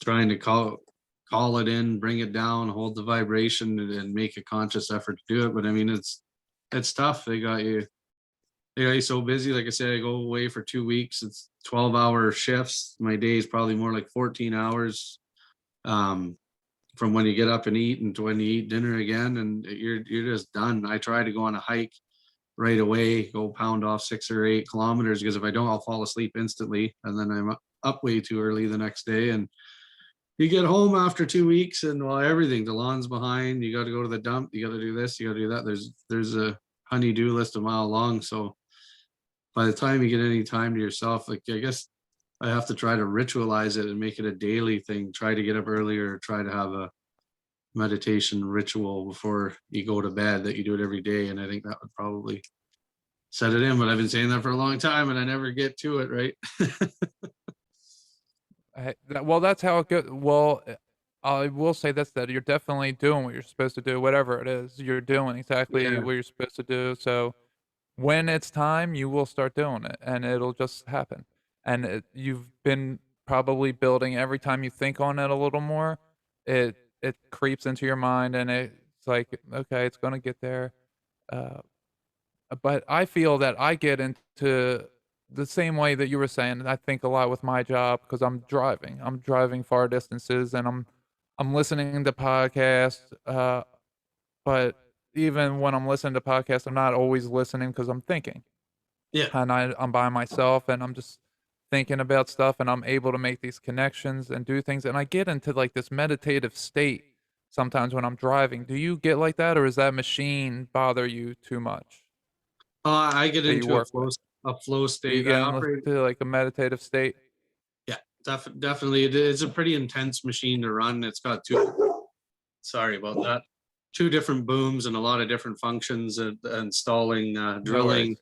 trying to call it in, bring it down, hold the vibration, and make a conscious effort to do it. But I mean, it's tough. They got you so busy. Like I said, I go away for 2 weeks. It's 12-hour shifts. My day is probably more like 14 hours. Um, from when you get up and eat and to when you eat dinner again, and you're just done. I try to go on a hike right away, go pound off 6 or 8 kilometers, because if I don't, I'll fall asleep instantly, and then I'm up way too early the next day. And you get home after 2 weeks, and well, everything, the lawn's behind. You got to go to the dump. You got to do this. You got to do that. There's a honey-do list a mile long. So by the time you get any time to yourself, like I guess I have to try to ritualize it and make it a daily thing. Try to get up earlier. Try to have a meditation ritual before you go to bed, that you do it every day. And I think that would probably set it in. But I've been saying that for a long time, and I never get to it. Right? Well, that's how it goes. Well, I will say this, that you're definitely doing what you're supposed to do, whatever it is. You're doing exactly Yeah. what you're supposed to do. So when it's time, you will start doing it, and it'll just happen. And you've been probably building every time you think on it a little more. It creeps into your mind, and it's like, okay, it's gonna get there. Uh, but I feel that I get into the same way that you were saying. I think a lot with my job because I'm driving. I'm driving far distances, and I'm listening to podcasts. But even when I'm listening to podcasts, I'm not always listening because I'm thinking, Yeah. and I'm by myself, and I'm just thinking about stuff, and I'm able to make these connections and do things, and I get into like this meditative state sometimes when I'm driving. Do you get like that, or does that machine bother you too much I get that you into work with? a flow Do you state. get I operate. into like a meditative state? Yeah, definitely. It's a pretty intense machine to run. It's got sorry about that, two different booms and a lot of different functions, and installing No drilling, worries.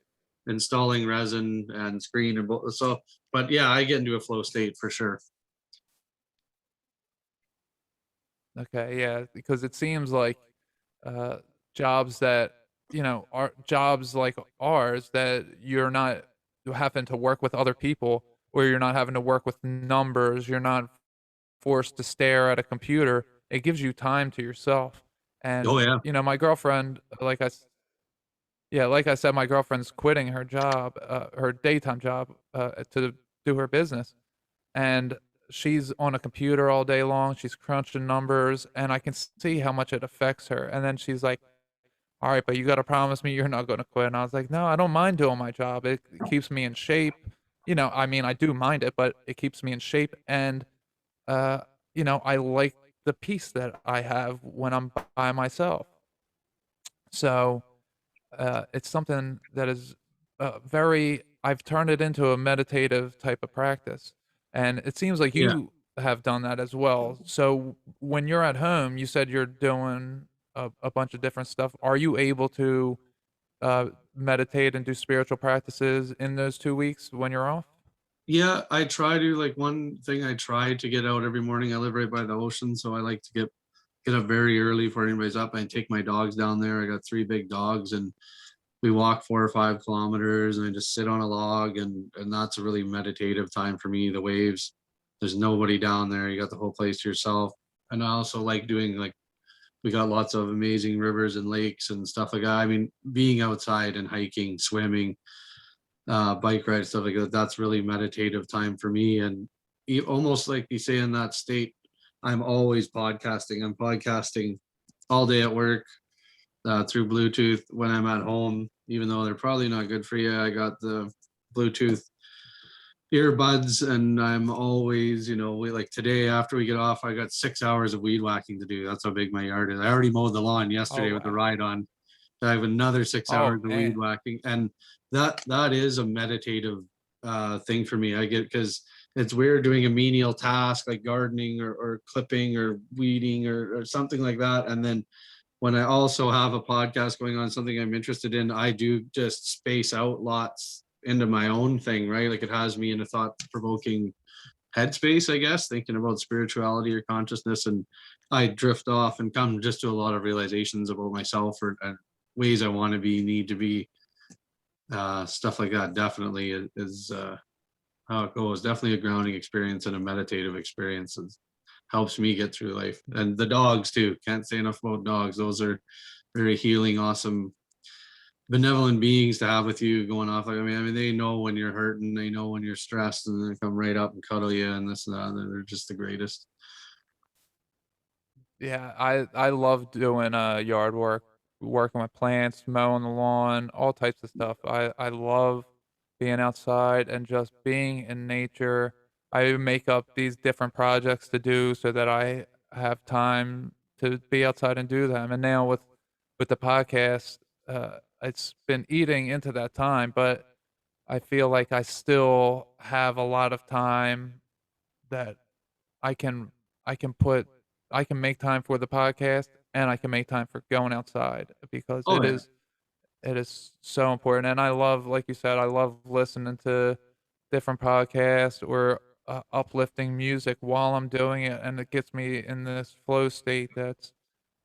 installing resin and screen, and so. But yeah, I get into a flow state for sure. Okay, yeah, because it seems like, uh, jobs that, are jobs like ours that you're not having to work with other people, or you're not having to work with numbers, you're not forced to stare at a computer, it gives you time to yourself. Oh And, yeah. my girlfriend, like I said, my girlfriend's quitting her job, her daytime job, to do her business, and she's on a computer all day long, she's crunching numbers, and I can see how much it affects her, and then she's like, "Alright, but you gotta promise me you're not gonna quit," and I was like, "No, I don't mind doing my job, it keeps me in shape." I mean, I do mind it, but it keeps me in shape, and, uh, I like the peace that I have when I'm by myself. So, it's something that is, I've turned it into a meditative type of practice, and it seems like Yeah. you have done that as well. So when you're at home, you said you're doing a bunch of different stuff. Are you able to, meditate and do spiritual practices in those 2 weeks when you're off? Yeah, I try to, like, one thing I try to get out every morning. I live right by the ocean, so I like to get up very early before anybody's up. I take my dogs down there. I got 3 big dogs, and we walk 4 or 5 kilometers, and I just sit on a log, and that's a really meditative time for me. The waves, there's nobody down there. You got the whole place to yourself. And I also like doing, like, we got lots of amazing rivers and lakes and stuff like that. I mean, being outside and hiking, swimming, bike rides, stuff like that. That's really meditative time for me. And almost like you say in that state, I'm always podcasting. I'm podcasting all day at work, through Bluetooth when I'm at home, even though they're probably not good for you. I got the Bluetooth earbuds, and I'm always, like today after we get off, I got 6 hours of weed whacking to do. That's how big my yard is. I already mowed the lawn Oh, yesterday with the wow. ride on. I have another 6 hours Oh, of weed man. whacking, and that is a meditative thing for me. I get, because it's weird doing a menial task like gardening or clipping or weeding or something like that, and then when I also have a podcast going on, something I'm interested in, I do just space out lots into my own thing, right? Like, it has me in a thought provoking headspace, I guess, thinking about spirituality or consciousness. And I drift off and come just to a lot of realizations about myself, or ways I want to be, need to be, stuff like that. Definitely is how it goes. Definitely a grounding experience and a meditative experience. Helps me get through life. And the dogs too. Can't say enough about dogs. Those are very healing, awesome, benevolent beings to have with you going off. Like, I mean, they know when you're hurting, they know when you're stressed, and they come right up and cuddle you and this and that. And they're just the greatest. Yeah, I love doing, yard work, working with plants, mowing the lawn, all types of stuff. I love being outside and just being in nature. I make up these different projects to do so that I have time to be outside and do them. And now with the podcast, it's been eating into that time, but I feel like I still have a lot of time that I can I can put I can make time for the podcast, and I can make time for going outside because Oh yeah. it is so important, and I love, like you said, I love listening to different podcasts or, uplifting music while I'm doing it, and it gets me in this flow state that's,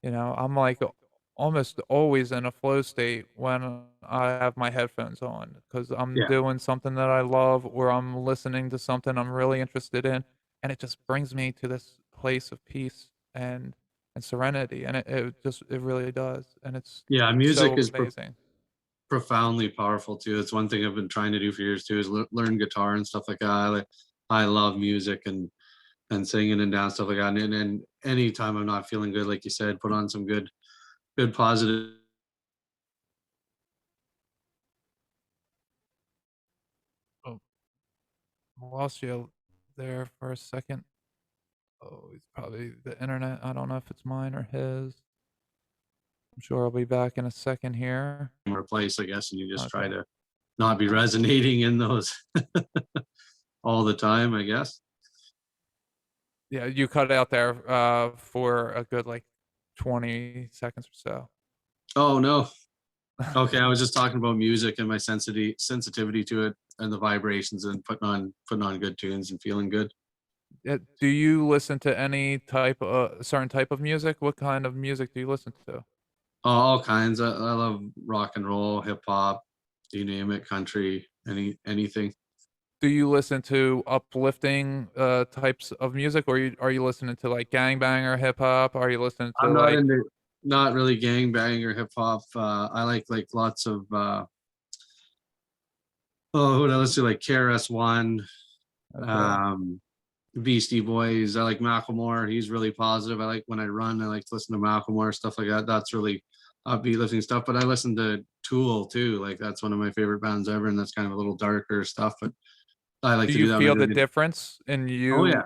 I'm like almost always in a flow state when I have my headphones on because 'cause I'm Yeah. doing something that I love or I'm listening to something I'm really interested in, and it just brings me to this place of peace and serenity, and it really does, and it's Yeah. Music so is amazing. profoundly powerful too. It's one thing I've been trying to do for years too, is learn guitar and stuff like that. I love music and singing and dance, stuff like that. And anytime I'm not feeling good, like you said, put on some good positive. Oh, lost you there for a second. Oh, it's probably the internet. I don't know if it's mine or his. I'm sure I'll be back in a second here. Replace, I guess, and you just try Okay. to not be resonating in those all the time, I guess. Yeah, you cut out there, for a good, like, 20 seconds or so. Oh no. Okay, I was just talking about music and my sensitivity to it and the vibrations and putting on good tunes and feeling good. Do you listen to any type certain type of music? What kind of music do you listen to? All kinds. I love rock and roll, hip hop, you name it, country, anything. Do you listen to uplifting, types of music, or are you listening to, like, gangbanger hip hop? Are you listening to, I'm not like into not really gang bang or hip hop. I like lots of oh, who else do I like? KRS-One, okay. um, Beastie Boys. I like Macklemore. He's really positive. I like when I run. I like to listen to Macklemore stuff like that. That's really upbeat lifting stuff. But I listen to Tool too. Like that's one of my favorite bands ever, and that's kind of a little darker stuff. But I like Do to do you that when feel I'm the doing it. difference in Oh yeah,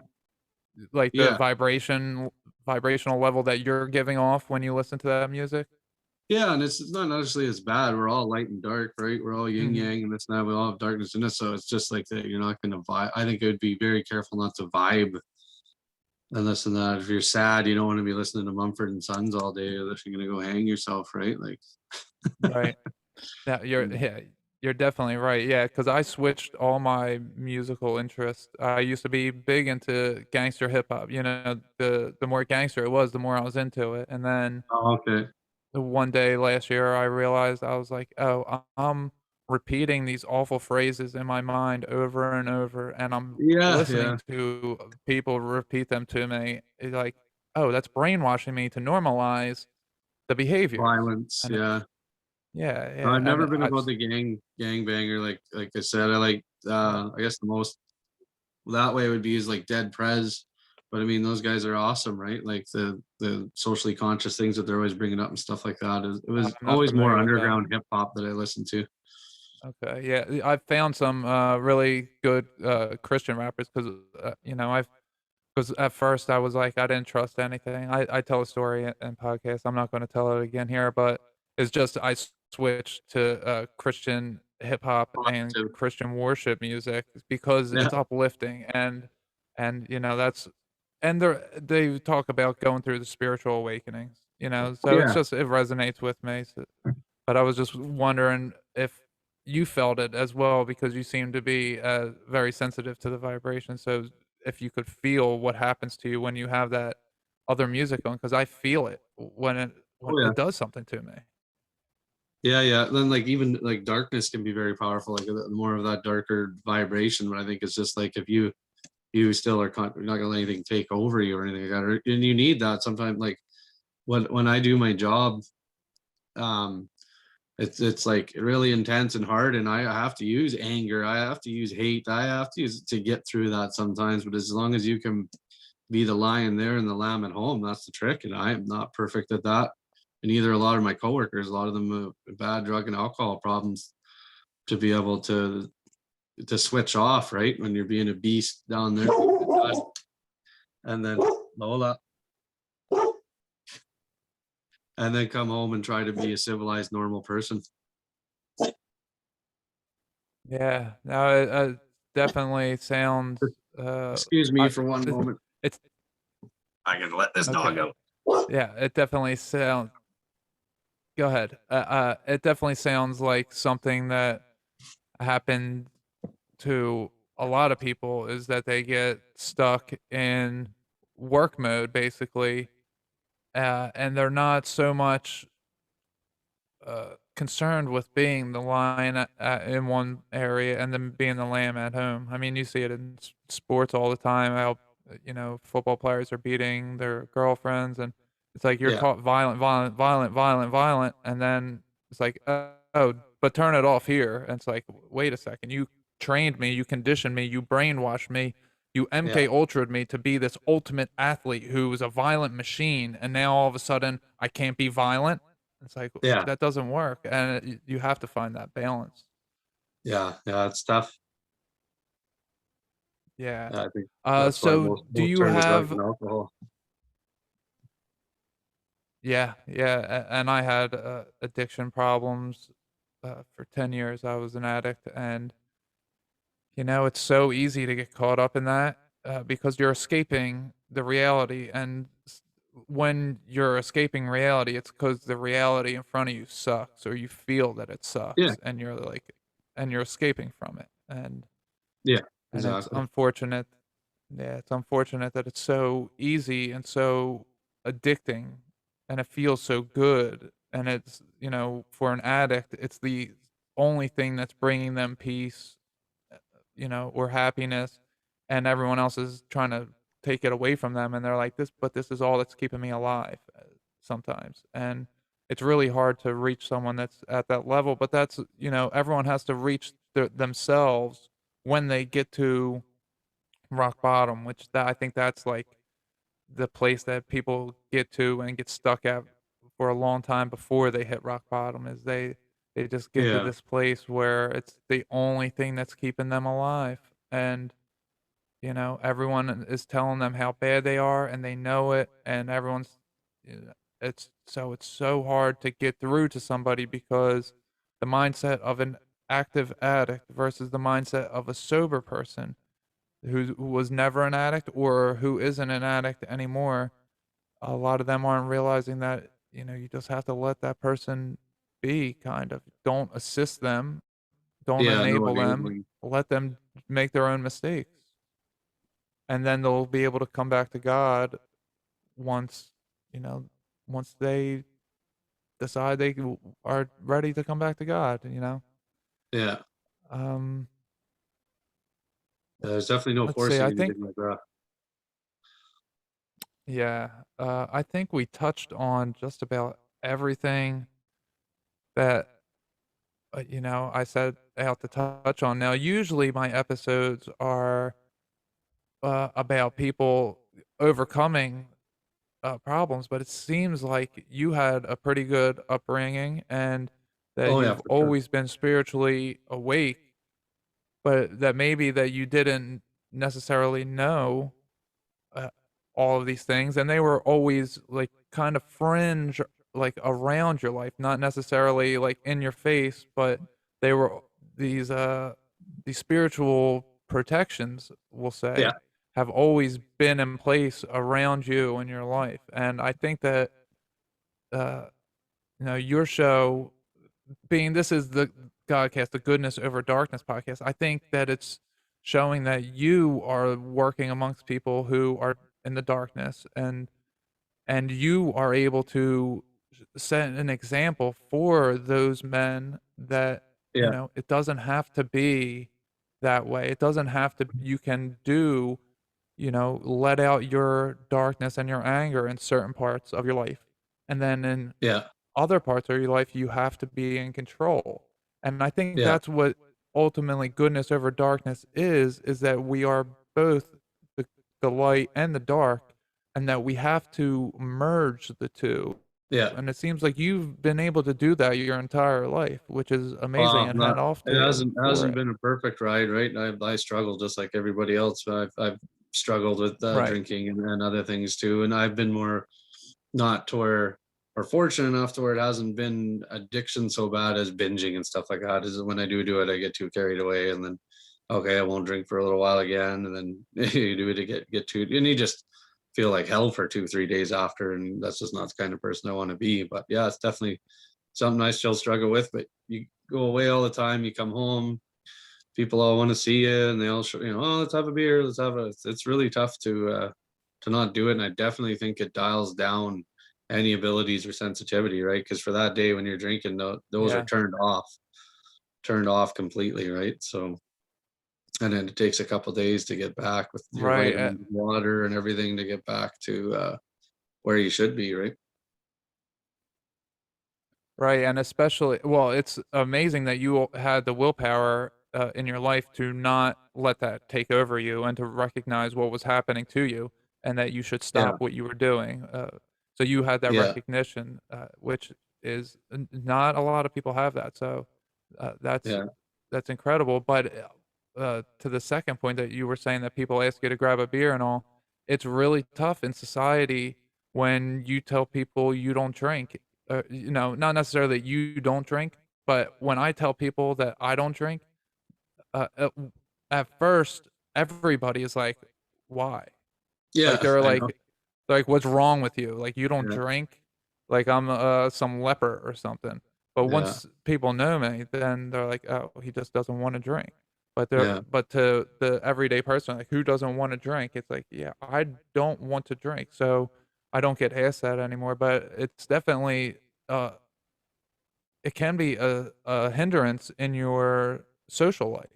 you like, the yeah. vibrational level that you're giving off when you listen to that music? Yeah, and it's not necessarily as bad. We're all light and dark, right? We're all yin Mhm. yang and this and that. We all have darkness in us. So it's just like that. You're not going to vibe. I think it would be very careful not to vibe and listen to that. If you're sad, you don't want to be listening to Mumford and Sons all day, or if you're going to go hang yourself, right? Like, Right. Yeah, you're definitely right, yeah, because I switched all my musical interests. I used to be big into gangster hip hop, the more gangster it was, the more I was into it, and then oh, okay. the one day last year, I realized I was like, "Oh, I'm repeating these awful phrases in my mind over and over, and I'm Yeah, listening yeah. to people repeat them to me." It's like, "Oh, that's brainwashing me to normalize the behaviors." Violence. And Yeah. yeah, No, yeah, I've and never been about the gang banger. Like I said, I like yeah. I guess the most that way would be is like Dead Prez. But I mean, those guys are awesome, right? Like the socially conscious things that they're always bringing up and stuff like that. It was I'm not always more familiar with that. underground hip hop that I listened to. Okay, yeah, I've found some, really good, Christian rappers 'cause, I've 'cause at first I was like, I didn't trust anything. I tell a story in podcast, I'm not gonna tell it again here, but it's just I switched to, Christian hip hop and Positive. Christian worship music because Yeah. it's uplifting and, that's and they talk about going through the spiritual awakenings, so Yeah. it resonates with me, but I was just wondering if you felt it as well because you seem to be, very sensitive to the vibration, so if you could feel what happens to you when you have that other music on, because I feel it when Oh yeah. it does something to me. Yeah, yeah. Then like even like darkness can be very powerful, like more of that darker vibration. But I think it's just like if you still are you're not gonna let anything take over you or anything like that. And you need that sometimes. Like when I do my job, um, it's like really intense and hard, and I have to use anger. I have to use hate. I have to use it to get through that sometimes. But as long as you can be the lion there and the lamb at home, that's the trick. And I am not perfect at that. And either a lot of my coworkers, a lot of them have bad drug and alcohol problems to be able to switch off, right? When you're being a beast down there. And then Lola. And then come home and try to be a civilized, normal person. Yeah, no, it definitely sounds, Excuse me I for one it's moment. it's I can let this dog okay. out. Yeah, it definitely sounds go ahead. It definitely sounds like something that happened to a lot of people is that they get stuck in work mode basically, and they're not so much concerned with being the lion in one area and then being the lamb at home. I mean, you see it in sports all the time. How football players are beating their girlfriends, and it's like you're Yeah, taught violent, violent, violent, violent, violent, and then it's like, oh, but turn it off here. And it's like, wait a second, you trained me, you conditioned me, you brainwashed me. You yeah, MK Ultra'd me to be this ultimate athlete who was a violent machine, and now all of a sudden I can't be violent. It's like, yeah, that doesn't work, and you have to find that balance. yeah, yeah. It's tough. Yeah. I think that's why So do most you turn to drugs have and alcohol. yeah, yeah, and I had, addiction problems, for 10 years, I was an addict, and, it's so easy to get caught up in that, because you're escaping the reality, and when you're escaping reality, it's because the reality in front of you sucks, or you feel that it Yeah, sucks, and you're escaping from it, and yeah, it's exactly. unfortunate Yeah, it's unfortunate that it's so easy and so addicting, and it feels so good, and it's, for an addict, it's the only thing that's bringing them peace, or happiness, and everyone else is trying to take it away from them, and they're like, this is all that's keeping me alive," sometimes, and it's really hard to reach someone that's at that level, but that's, everyone has to reach themselves when they get to rock bottom, which I think that's like the place that people get to and get stuck at for a long time before they hit rock bottom is they just get to Yeah, this place where it's the only thing that's keeping them alive. And, everyone is telling them how bad they are and they know it and everyone's it's so hard to get through to somebody because the mindset of an active addict versus the mindset of a sober person who was never an addict or who isn't an addict anymore, a lot of them aren't realizing that, you just have to let that person be kind of. Don't assist them, don't yeah, no enable them, enabling. let them make their own mistakes. And then they'll be able to come back to God once, you know, once they decide are ready to come back to God. Yeah, Um, there's definitely no let's see, forcing I think, anything like that. yeah, I think we touched on just about everything that I said out to touch on. Now, usually my episodes are about people overcoming problems, but it seems like you had a pretty good upbringing and that Oh yeah, you've for sure. always been spiritually awake, but that maybe that you didn't necessarily know uh, all of these things, and they were always like kind of fringe, like around your life, not necessarily like in your face, but they were these uh these spiritual protections, we'll Yeah, say, have always been in place around you in your life. And I think that uh your show being this is the Godcast, the Goodness Over Darkness podcast, I think that it's showing that you are working amongst people who are in the darkness and you are able to set an example for those men that, yeah, it doesn't have to be that way. It doesn't have to you can do, let out your darkness and your anger in certain parts of your life. And then in yeah, other parts of your life, you have to be in control. And I think yeah, that's what ultimately goodness over darkness is that we are both the, the light and the dark, and that we have to merge the two. yeah. And it seems like you've been able to do that your entire life, which is amazing, Well, and not head off it to you for hasn't it. been a perfect ride, right? I struggle just like everybody else. I've struggled with Right. drinking and other things too, and I've been more not to where or fortunate enough to where it hasn't been addiction so bad as binging and stuff like that. Is when I do it, I get too carried away, and then okay, I won't drink for a little while again, and then you do it to get too, and you just feel like hell for 2 3 days after, and that's just not the kind of person I want to be. But yeah, it's definitely something I still struggle with. But you go away all the time, you come home, people all want to see you, and they all show, oh, let's have a beer, let's have a. It's really tough to not do it, and I definitely think it dials down any abilities or sensitivity, right? Because for that day when you're drinking, those are Yeah. turned off completely, right? So, and then it takes a couple days to get back with your Right. vitamins, water, and everything to get back to where you should be, right? Right, and especially well, it's amazing that you had the willpower, in your life to not let that take over you and to recognize what was happening to you and that you should Yeah, stop what you were doing, so you had that yeah, recognition, which is n not a lot of people have that, so, that's yeah, that's incredible, but, to the second point that you were saying that people ask you to grab a beer and all, it's really tough in society when you tell people you don't drink, not necessarily that you don't drink, but when I tell people that I don't drink, at first, everybody is like, "Why?" Like, yeah. they're I know. like, "What's wrong with you? Like, you don't Yeah, drink?" Like, I'm, some leper or something. But yeah, once people know me, then they're like, "Oh, he just doesn't wanna drink." Yeah. But to the everyday person, like, who doesn't wanna drink? It's like, yeah, I don't want to drink, so I don't get asked that anymore, but it's definitely, it can be a hindrance in your social life,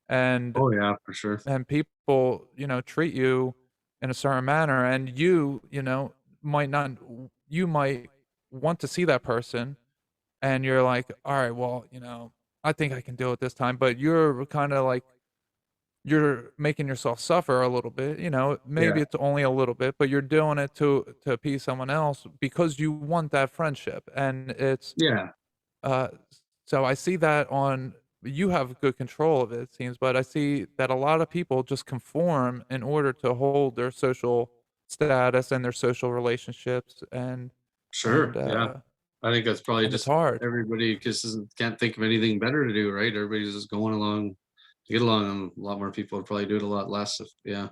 and Oh yeah, for sure. people, treat you in a certain manner, and might not you might want to see that person, and you're like, "Alright, well, I think I can do it this time," but you're kinda like you're making yourself suffer a little bit, maybe Yeah. it's only a little bit, but you're doing it to appease someone else because you want that friendship, and Yeah. uh, so I see that on you have good control of it, it seems, but I see that a lot of people just conform in order to hold their social status and their social relationships, and, Sure. Yeah. I think that's probably and it's just hard. everybody just can't think of anything better to do, right? Everybody's just going along to get along, and a lot more people would probably do it a lot less if, yeah.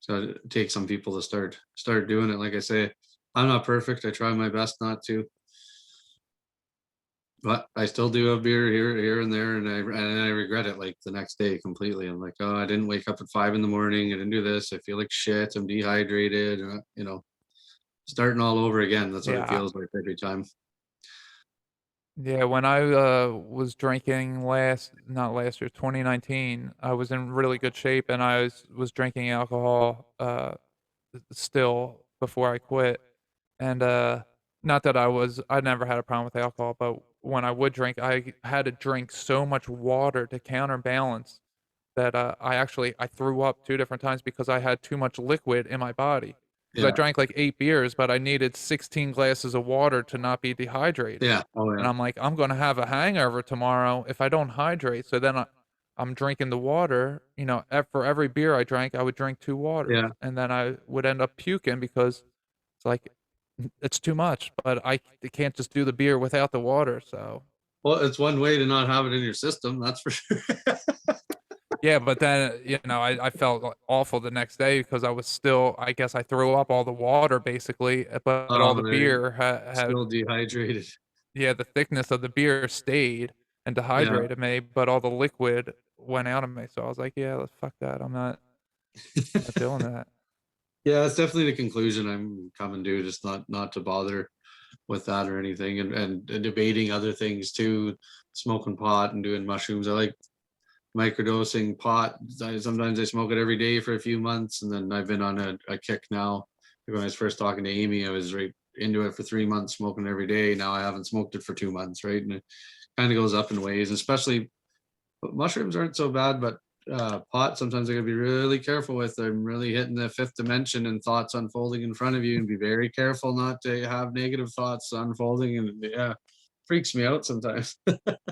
So it takes some people to start doing it. Like I say, I'm not perfect. I try my best not to, but I still do have beer here and there, and I regret it like the next day completely. I'm like, oh, I didn't wake up at 5 in the morning. I didn't do this. I feel like shit. I'm dehydrated. Starting all over again. That's what it Yeah. feels like every time. Yeah, when I, was drinking not last year, 2019, I was in really good shape, and I was drinking alcohol, still before I quit, and, not that I never had a problem with alcohol, but when I would drink, I had to drink so much water to counterbalance that, I threw up 2 different times because I had too much liquid in my body. Because I Yeah. drank, like, 8 beers, but I needed 16 glasses of water to not be dehydrated. Yeah. Oh, And yeah. I'm like, "I'm gonna have a hangover tomorrow if I don't hydrate." So then I'm drinking the water, for every beer I drank, I would drink 2 Yeah. waters, and then I would end up puking because it's like, it's too much, but I can't just do the beer without the water, so Well, it's one way to not have it in your system, that's for sure. yeah, but then, I felt, awful the next day because I was still I guess I threw up all the water basically, but all Oh, the there you beer had still dehydrated. yeah, the thickness of the beer stayed and Yeah. dehydrated me, but all the liquid went out of me, so I was like, "Yeah, fuck that, I'm not doing that." Yeah, it's definitely the conclusion I'm coming to, just not to bother with that or anything, and debating other things too, smoking pot and doing mushrooms. I like microdosing pot. Sometimes I smoke it every day for a few months, and then I've been on a kick now. When I was first talking to Amy, I was right into it for 3 months, smoking every day. Now I haven't smoked it for 2 months, right? And it kind of goes up in waves, especially but mushrooms aren't so bad, but pot sometimes I gotta be really careful with. I'm really hitting the fifth dimension and thoughts unfolding in front of you, and be very careful not to have negative thoughts unfolding. And yeah, freaks me out sometimes.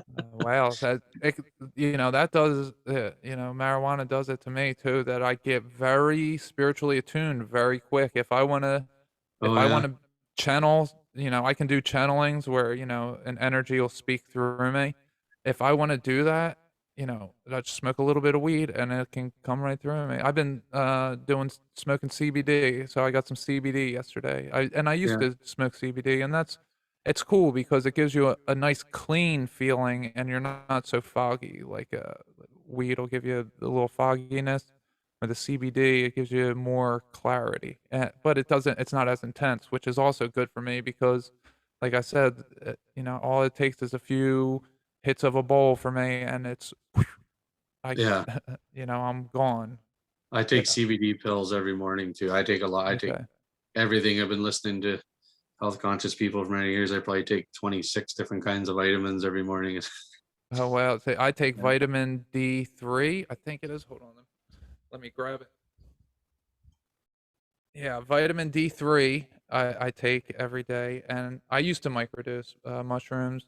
Wow, that does, marijuana does it to me too, that I get very spiritually attuned very quick. If Oh I yeah, wanna channel, I can do channelings where, an energy will speak through me. If I wanna do that, I just smoke a little bit of weed and it can come right through me. I've been, smoking CBD, so I got some CBD yesterday. I used yeah, to smoke CBD, and it's cool because it gives you a nice clean feeling and you're not so foggy, like, weed will give you a little fogginess, or the CBD, it gives you more clarity, but it's not as intense, which is also good for me because, like I said, all it takes is a few hits of a bowl for me, and it's I yeah. I'm gone. I Yeah, take CBD pills every morning too. I take a lot. I take okay. everything. I've been listening to health conscious people for many years. I probably take 26 different kinds of vitamins every morning. Oh, wow, see, I take Yeah. vitamin D3, I think it is, hold on, let me grab it. Yeah, vitamin D3 I take every day, and I used to microdose, mushrooms.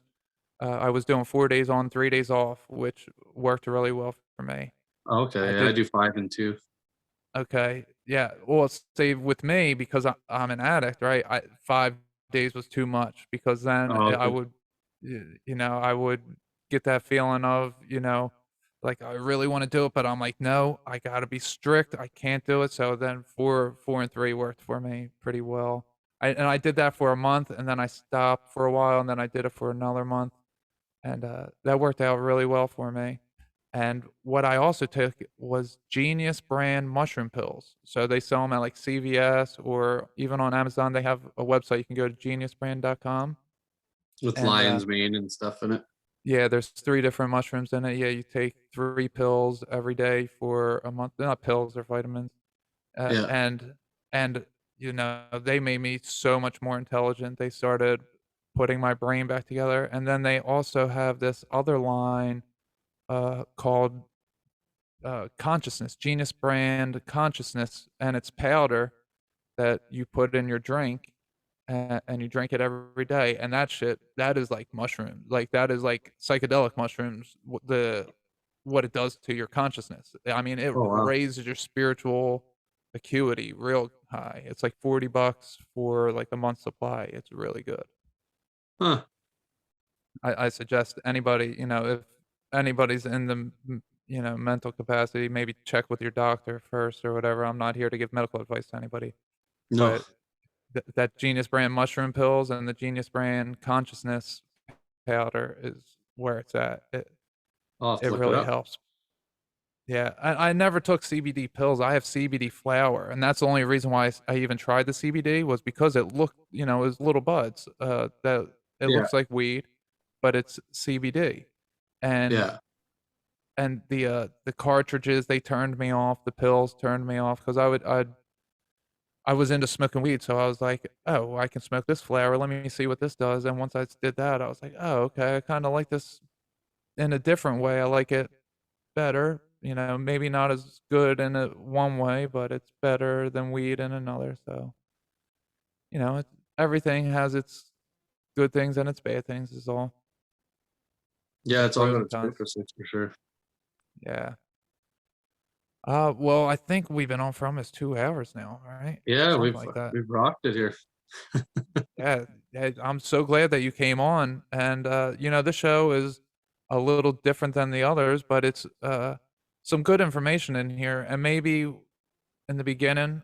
I was doing 4 days on, 3 days off, which worked really well for me. I Okay, yeah, I did do 5 and 2. okay, yeah, well, see, with me, because I'm an addict, right, 5 days was too much because then Oh, I okay. would I would get that feeling of, like, I really wanna do it, but I'm like, "No, I gotta be strict, I can't do it," so then 4 and 3 worked for me pretty well. I did that for a month, and then I stopped for a while, and then I did it for another month, and, that worked out really well for me. And what I also took was Genius brand mushroom pills. So they sell them at like CVS or even on Amazon. They have a website. You can go to geniusbrand.com. With And lion's mane and stuff in it. yeah, there's 3 different mushrooms in it. Yeah, you take 3 pills every day for a month. They're not pills, they're vitamins. Uh, Yeah. and and, they made me so much more intelligent. They started putting my brain back together, and then they also have this other line, called, Consciousness, Genius brand Consciousness, and it's powder that you put in your drink, and you drink it every day, and that is like mushrooms, like, that is like psychedelic mushrooms, what it does to your consciousness. I mean, it Oh, wow. raises your spiritual acuity real high. It's like $40 for, like, a month's supply. It's really good. Huh. I suggest anybody, if anybody's in the mental capacity, maybe check with your doctor first or whatever. I'm not here to give medical advice to anybody, No, but that Genius brand mushroom pills and the Genius brand consciousness powder is where it's at. I'll have to It look it really up. helps. Yeah, I never took CBD pills. I have CBD flower, and that's the only reason why I even tried the CBD was because it looked, it was little buds. That it Yeah, looks like weed, but it's CBD, and yeah, the cartridges they turned me off. The pills turned me off because I was into smoking weed, so I was like, oh, I can smoke this flower. Let me see what this does. And once I did that, I was like, oh, okay, I kind of like this in a different way. I like it better, maybe not as good in a one way, but it's better than weed in another. So, it, everything has its good things and its bad things is all. yeah. There's It's all pros got and its cons. purposes for sure. Yeah. Well, I think we've been on for almost 2 hours now, right? Yeah, Something we've like that. we've rocked it here. Yeah, yeah, I'm so glad that you came on. And the show is a little different than the others, but it's some good information in here. And maybe in the beginning,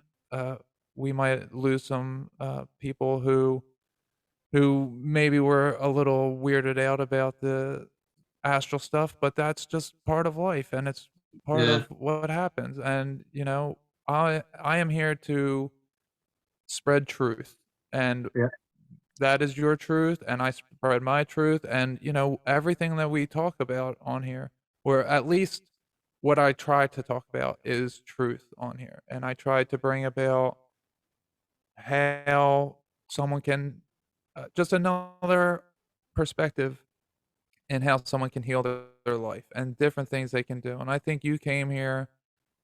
we might lose some people who maybe were a little weirded out about the astral stuff, but that's just part of life and it's part Yeah, of what happens. And I am here to spread truth. And yeah, that is your truth, and I spread my truth, and, everything that we talk about on here, or at least what I try to talk about is truth on here, and I try to bring about how someone can just another perspective in how someone can heal their life and different things they can do, and I think you came here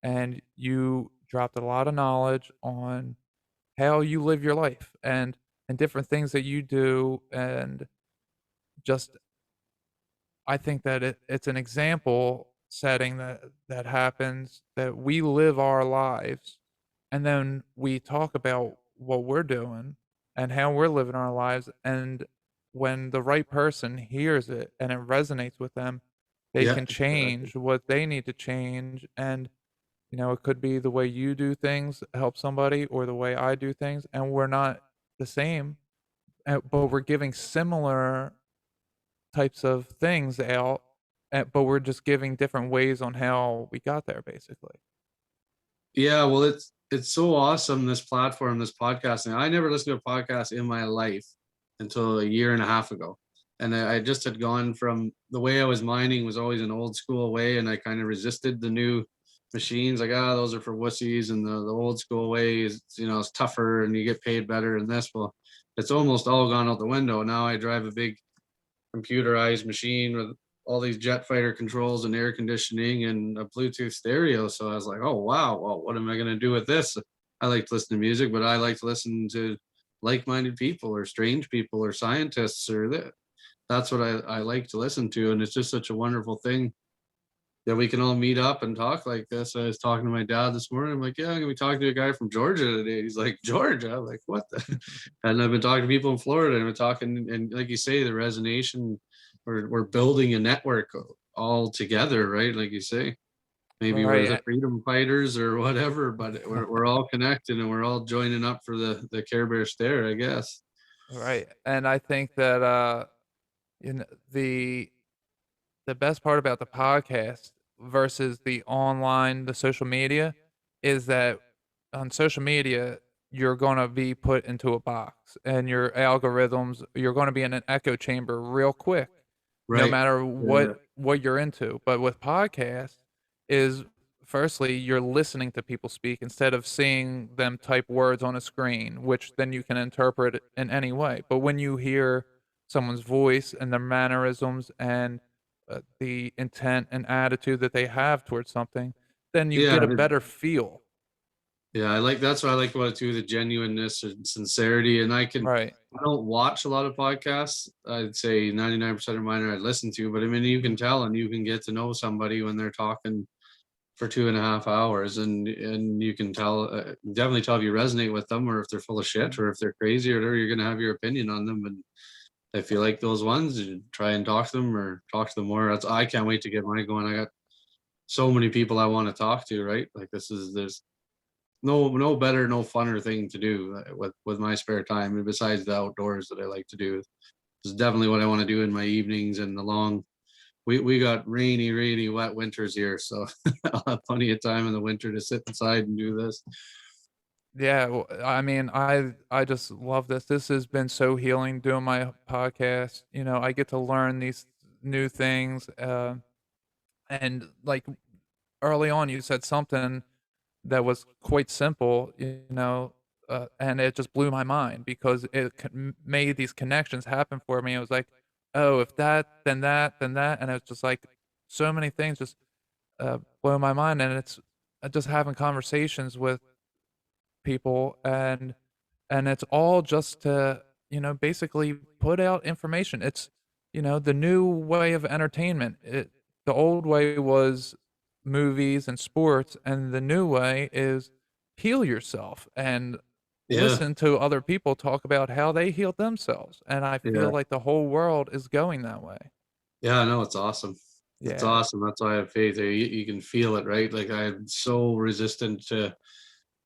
and you dropped a lot of knowledge on how you live your life and different things that you do and just I think that it's an example setting that happens that we live our lives and then we talk about what we're doing and how we're living our lives and when the right person hears it and it resonates with them they yeah. can Exactly. change what they need to change and it could be the way you do things help somebody or the way I do things, and we're not the same, but we're giving similar types of things out, but we're just giving different ways on how we got there, basically. Yeah, well, it's so awesome, this platform, this podcasting. I never listened to a podcast in my life until a year and a half ago. And I just had gone from the way I was mining was always an old school way, and I kind of resisted the new machines. Like, ah, those are for wussies, and the old school way is, it's tougher and you get paid better and this. Well, it's almost all gone out the window. Now I drive a big computerized machine with all these jet fighter controls and air conditioning and a Bluetooth stereo. So I was like, oh wow, well, what am I gonna do with this? I like to listen to music, but I like to listen to like-minded people or strange people or scientists or that. That's what I like to listen to. And it's just such a wonderful thing that we can all meet up and talk like this. I was talking to my dad this morning. I'm like, yeah, I'm gonna be talking to a guy from Georgia today. He's like, Georgia? I'm like, what the? And I've been talking to people in Florida and we're talking, and like you say, the resonation, we're building a network all together, right? Like you say, maybe we're the Right, freedom fighters or whatever, but we're all connected and we're all joining up for the Care Bear stare, I guess. right, and I think that, the best part about the podcast, versus the online, the social media, is that on social media, you're gonna be put into a box, and your algorithms, you're gonna be in an echo chamber real quick, no Right. matter Yeah. what you're into. But with podcasts is, firstly, you're listening to people speak instead of seeing them type words on a screen, which then you can interpret it in any way. But when you hear someone's voice and their mannerisms and the intent and attitude that they have towards something, then you get Yeah. a better feel. Yeah, I like that's what I like about it too, the genuineness and sincerity. And Right. I don't watch a lot of podcasts. I'd say 99% of mine I listen to, but I mean you can tell and you can get to know somebody when they're talking for 2.5 hours, and you can tell, definitely tell if you resonate with them or if they're full of shit or if they're crazy or whatever, you're gonna have your opinion on them. And if you like those ones, you try and talk to them or talk to them more. That's I can't wait to get mine going. I got so many people I want to talk to, right? Like there's no better, no funner thing to do with my spare time, and besides the outdoors that I like to do. It's definitely what I want to do in my evenings and the long. We got rainy, wet winters here, so I'll have plenty of time in the winter to sit inside and do this. Yeah, well, I mean, I just love this. This has been so healing doing my podcast. I get to learn these new things, and like early on, you said something that was quite simple, and it just blew my mind because made these connections happen for me. It was like, oh, if that, then that, then that, and it's just like so many things just blow my mind, and it's just having conversations with people, and it's all just to, basically put out information. It's, the new way of entertainment. The old way was movies and sports, and the new way is heal yourself and Yeah, listen to other people talk about how they healed themselves. And I feel yeah, like the whole world is going that way. yeah. No, it's awesome. It's Yeah. awesome. That's why I have faith. You can feel it, right? Like I'm so resistant to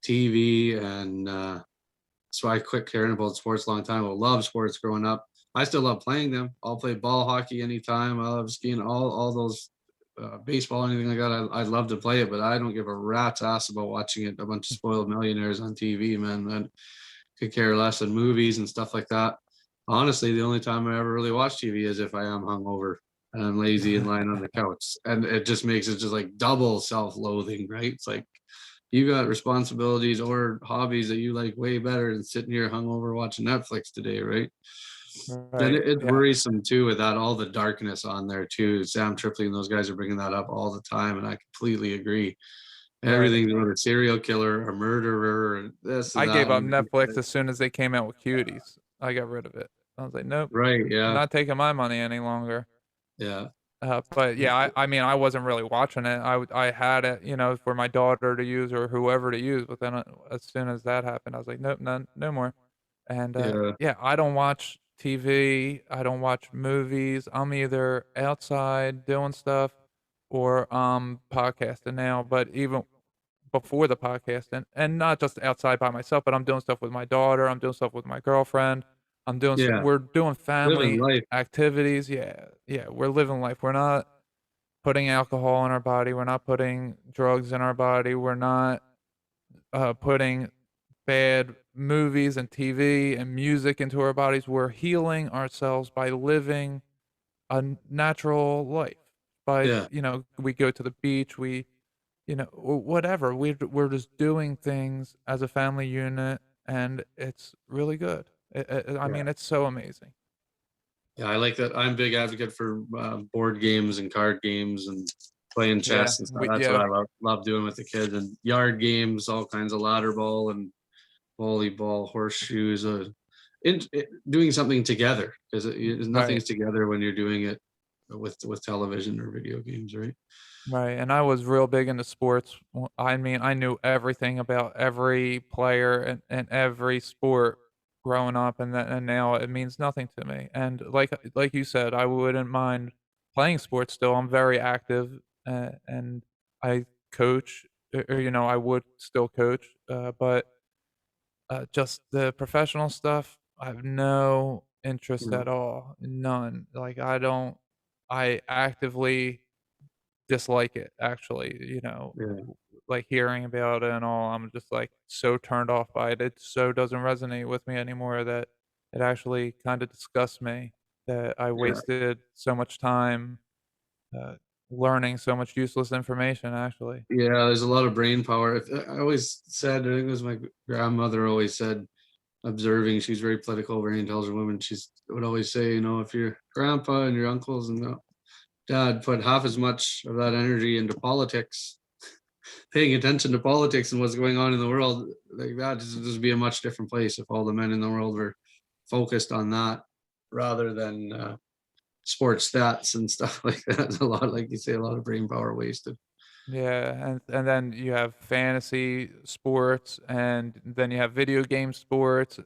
TV, and so I quit caring about sports a long time. I love sports growing up. I still love playing them. I'll play ball, hockey anytime. I love skiing, all those, baseball, anything like that. I'd love to play it, but I don't give a rat's ass about watching it. A bunch of spoiled millionaires on TV, man. I could care less than movies and stuff like that. Honestly, the only time I ever really watch TV is if I am hungover and I'm lazy and lying on the couch, and it just makes it just like double self-loathing, right? It's like you got responsibilities or hobbies that you like way better than sitting here hungover watching Netflix today, right? And Right. it's Yeah. worrisome too with that all the darkness on there too. Sam Tripoli and those guys are bringing that up all the time, and I completely agree. Right. Everything about a serial killer, a murderer, and this and I that. gave up Netflix as soon as they came out with Cuties. I got rid of it. I was like, "Nope, Right? Yeah, not taking my money any longer." yeah, But yeah, I mean, I wasn't really watching it. I had it, for my daughter to use or whoever to use, but then, as soon as that happened, I was like, "Nope, none no more." And, yeah, yeah, I don't watch TV, I don't watch movies. I'm either outside doing stuff or podcasting now, but even before the podcast, and not just outside by myself, but I'm doing stuff with my daughter, I'm doing stuff with my girlfriend, yeah. we're doing Living family life. activities. Yeah, yeah, we're living life. We're not putting alcohol in our body, we're not putting drugs in our body, we're not, putting bad movies and TV and music into our bodies. We're healing ourselves by living a natural life. By, Yeah, we go to the beach, whatever. We're just doing things as a family unit, and it's really good. I yeah. mean, it's so amazing. Yeah, I like that. I'm a big advocate for board games and card games and playing Yeah, chess and stuff. That's what I love doing with the kids, and yard games, all kinds of ladder ball and volleyball, horseshoes. Doing something together because right. nothing's together when you're doing it with television or video games, right? Right, and I was real big into sports. I mean, I knew everything about every player and every sport growing up, and now it means nothing to me. And like you said, I wouldn't mind playing sports still. I'm very active, and I coach, or, I would still coach, but just the professional stuff, I have no interest Mm. at all, none. Like I actively dislike it actually, Yeah. like hearing about it and all. I'm just like so turned off by it. It so doesn't resonate with me anymore that it actually kind of disgusts me that I Yeah. wasted so much time uh, learning so much useless information actually. Yeah, there's a lot of brain power. I always said, I think it was my grandmother always said, observing, she's very political, very intelligent woman. She's would always say, if your grandpa and your uncles and dad put half as much of that energy into politics, paying attention to politics and what's going on in the world, like that, this would be a much different place if all the men in the world were focused on that rather than sports stats and stuff like that. A lot, like you say, a lot of brain power wasted. Yeah, and then you have fantasy sports, and then you have video game sports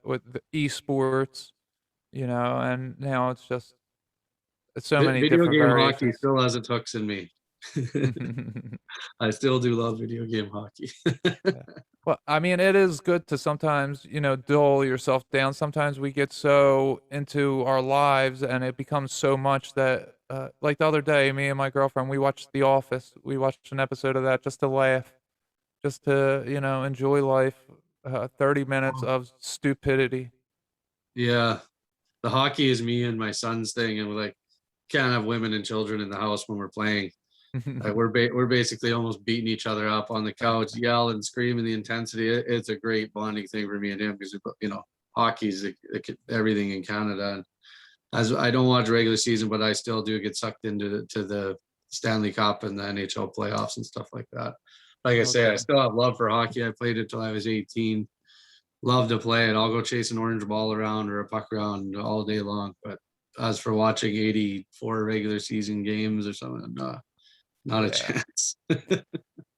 with the esports, and now it's so many Video different game hockey variations. still has its hooks in me. I still do love video game hockey. Yeah. Well, I mean, it is good to sometimes, dull yourself down. Sometimes we get so into our lives and it becomes so much that, like the other day, me and my girlfriend, we watched The Office. We watched an episode of that just to laugh, just to, enjoy life. 30 minutes of stupidity. Yeah, the hockey is me and my son's thing, and we're like, can't have women and children in the house when we're playing. We're basically almost beating each other up on the couch, yelling, screaming. The intensity. It's a great bonding thing for me and him because hockey's everything in Canada. And as I don't watch regular season, but I still do get sucked into the Stanley Cup and the NHL playoffs and stuff like that. Like I say, I Okay. still have love for hockey. I played it till I was 18. Love to play it. I'll go chase an orange ball around or a puck around all day long. But as for watching 84 regular season games or something, not a Yeah. chance.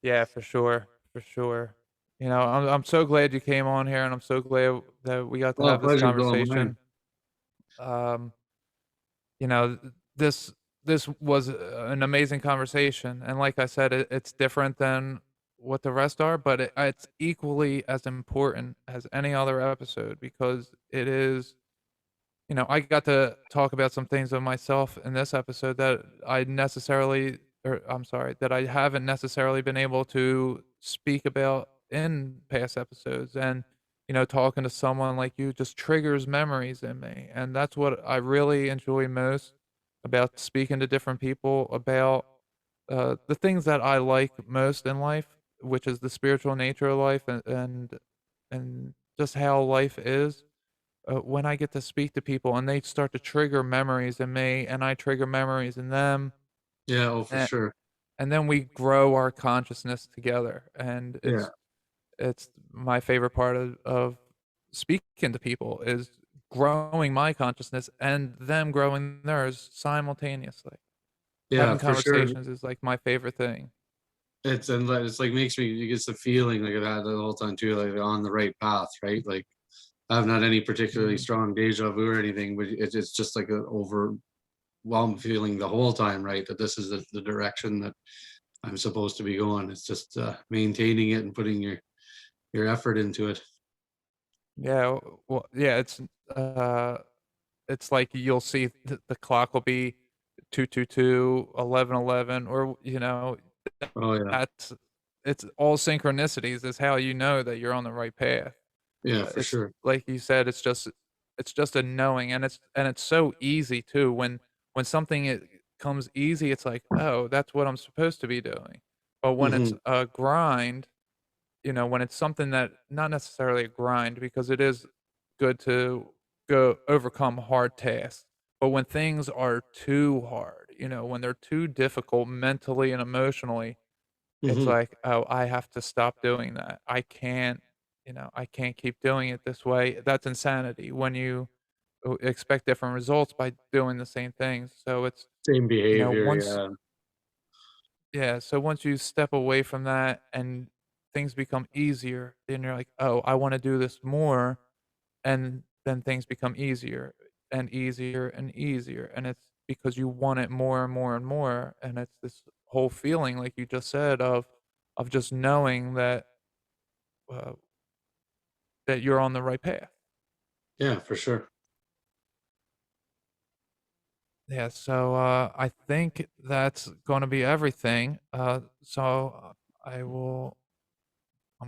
Yeah, for sure. For sure. I'm so glad you came on here and I'm so glad that we got to Well, have this pleasure's all mine. conversation. Um, you know, this was an amazing conversation, and like I said, it's different than what the rest are, but it's equally as important as any other episode because it is. I got to talk about some things of myself in this episode that I necessarily, or I'm sorry, that I haven't necessarily been able to speak about in past episodes. And, talking to someone like you just triggers memories in me. And that's what I really enjoy most about speaking to different people about the things that I like most in life, which is the spiritual nature of life and just how life is when I get to speak to people and they start to trigger memories in me and I trigger memories in them, Yeah, oh for and, sure. and then we grow our consciousness together. And Yeah, it's my favorite part of speaking to people is growing my consciousness and them growing theirs simultaneously. yeah, Having for sure. conversations is like my favorite thing. It's like makes me it gets the feeling like I've had the whole time too, like on the right path, right? Like I haven't had any particularly Mhm. strong deja vu or anything, but it's just like an overwhelmed feeling the whole time, right? That this is the direction that I'm supposed to be going. It's just maintaining it and putting your effort into it. Yeah, well, yeah, uh, it's like you'll see the clock will be 2:22, 11:11, or, Oh yeah, that's it's all synchronicities is how you know that you're on the right path. yeah, for It's sure. like you said, it's just a knowing, and it's so easy too when something comes easy, it's like, "Oh, that's what I'm supposed to be doing." But when it's Hmm. a grind, when it's something that not necessarily a grind because it is good to go overcome hard tasks, but when things are too hard, when they're too difficult mentally and emotionally, it's Hmm. like, "Oh, I have to stop doing that. I can't keep doing it this way." That's insanity when you expect different results by doing the same things. So it's, Same behavior. once Yeah. yeah, so once you step away from that and things become easier, then you're like, "Oh, I wanna do this more," and then things become easier and easier and easier, and it's because you want it more and more and more, and it's this whole feeling, like you just said, of just knowing uh, that you're on the right path. Yeah, for sure. Yeah, so I think that's going to be everything. So I'm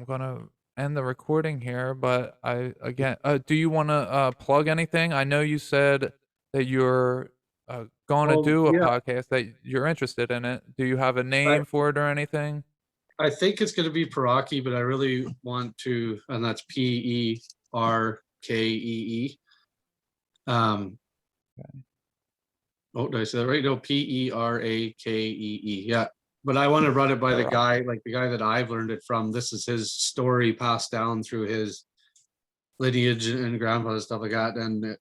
going to end the recording here, but do you want to plug anything? I know you said that you're going to Well, do a yeah, podcast, that you're interested in it. Do you have a I name for it or anything? I think it's going to be Peraki, but I really want to, and that's P-E-R-K-E-E. Um, Okay. oh, did I say that right? No, P-E-R-A-K-E-E. Yeah. But I want to run it by the guy, like the guy that I've learned it from. This is his story passed down through his lineage and grandpa and stuff like that. And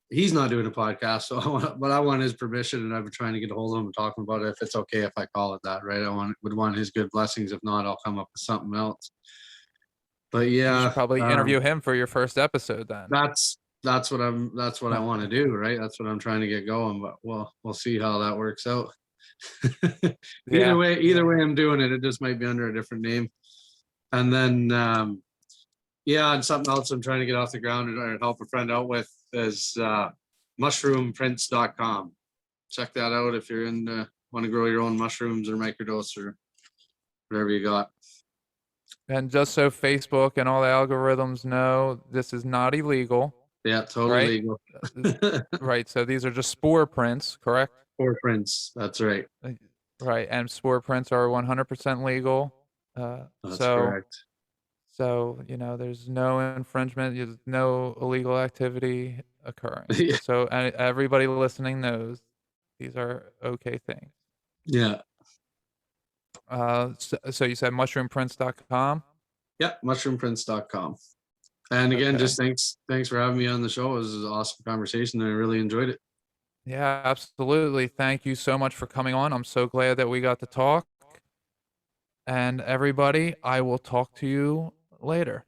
he's not doing a podcast, but I want his permission, and I've been trying to get a hold of him and talking about it. If it's okay if I call it that, right? Would want his good blessings. If not, I'll come up with something else. But You should yeah, probably interview him for your first episode then. that's what I want to do, right? That's what I'm trying to get going. But we'll see how that works out. Yeah. Either way I'm doing it. It just might be under a different name. And then yeah, and something else I'm trying to get off the ground and help a friend out with is mushroomprince.com. Check that out if you're in want to grow your own mushrooms or microdose or whatever you got. And just so Facebook and all the algorithms know, this is not illegal, Yeah, totally right? legal. Right. So these are just spore prints, correct? Or prints, that's right. Right. And spore prints are 100% legal. That's so correct. So, there's no infringement, there's no illegal activity occurring. Yeah. Just so everybody listening knows these are okay things. Yeah. So you said mushroomprince.com? Yeah, mushroomprince.com. And again, Okay. just thanks for having me on the show. It was an awesome conversation and I really enjoyed it. Yeah, absolutely. Thank you so much for coming on. I'm so glad that we got to talk. And everybody, I will talk to you later.